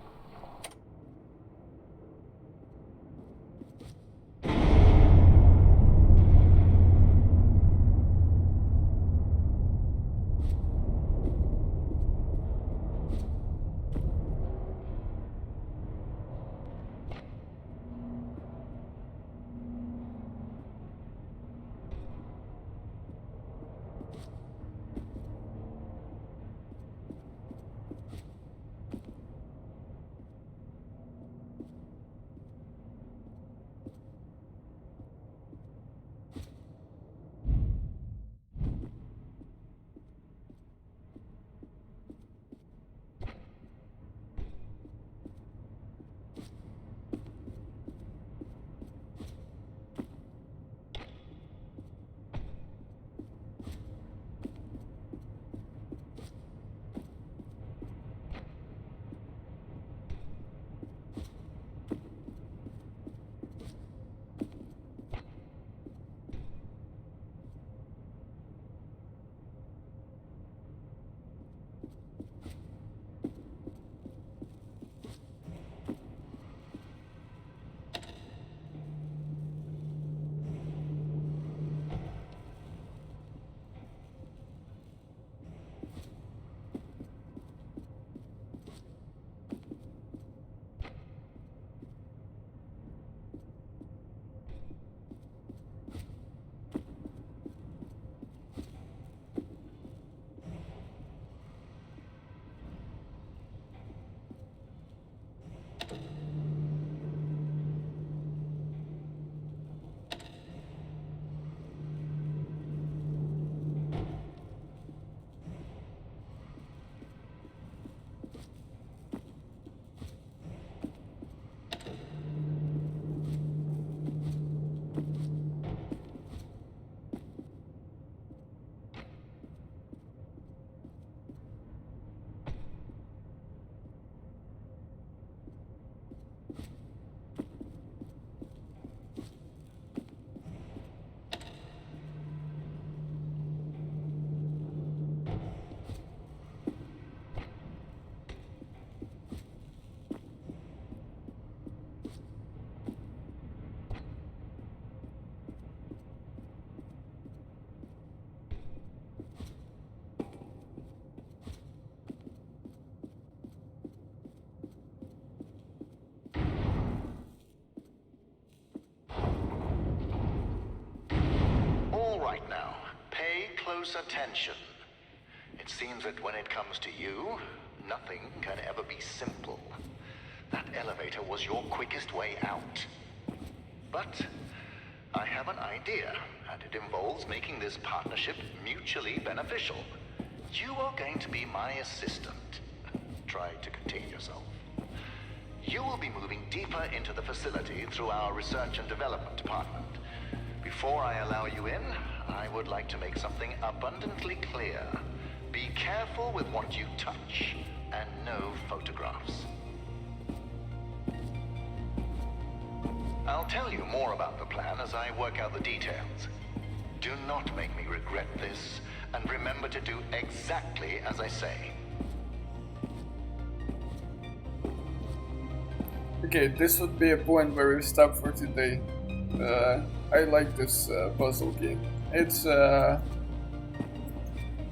Speaker 2: Right now, pay close attention. It seems that when it comes to you, nothing can ever be simple. That elevator was your quickest way out. But I have an idea, and it involves making this partnership mutually beneficial. You are going to be my assistant. Try to contain yourself. You will be moving deeper into the facility through our research and development department. Before I allow you in, I would like to make something abundantly clear. Be careful with what you touch, and no photographs. I'll tell you more about the plan as I work out the details. Do not make me regret this, and remember to do exactly as I say.
Speaker 3: Okay, this would be a point where we stop for today. I like this puzzle game. It's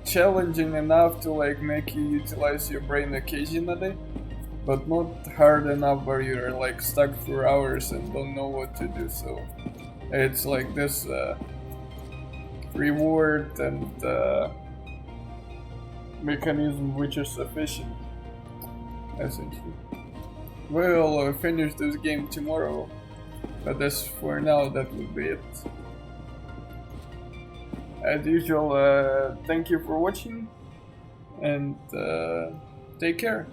Speaker 3: challenging enough to like make you utilize your brain occasionally, but not hard enough where you're like stuck for hours and don't know what to do. So it's like this reward and mechanism which is sufficient, essentially. We'll finish this game tomorrow, but as for now, that would be it. As usual, thank you for watching, and take care.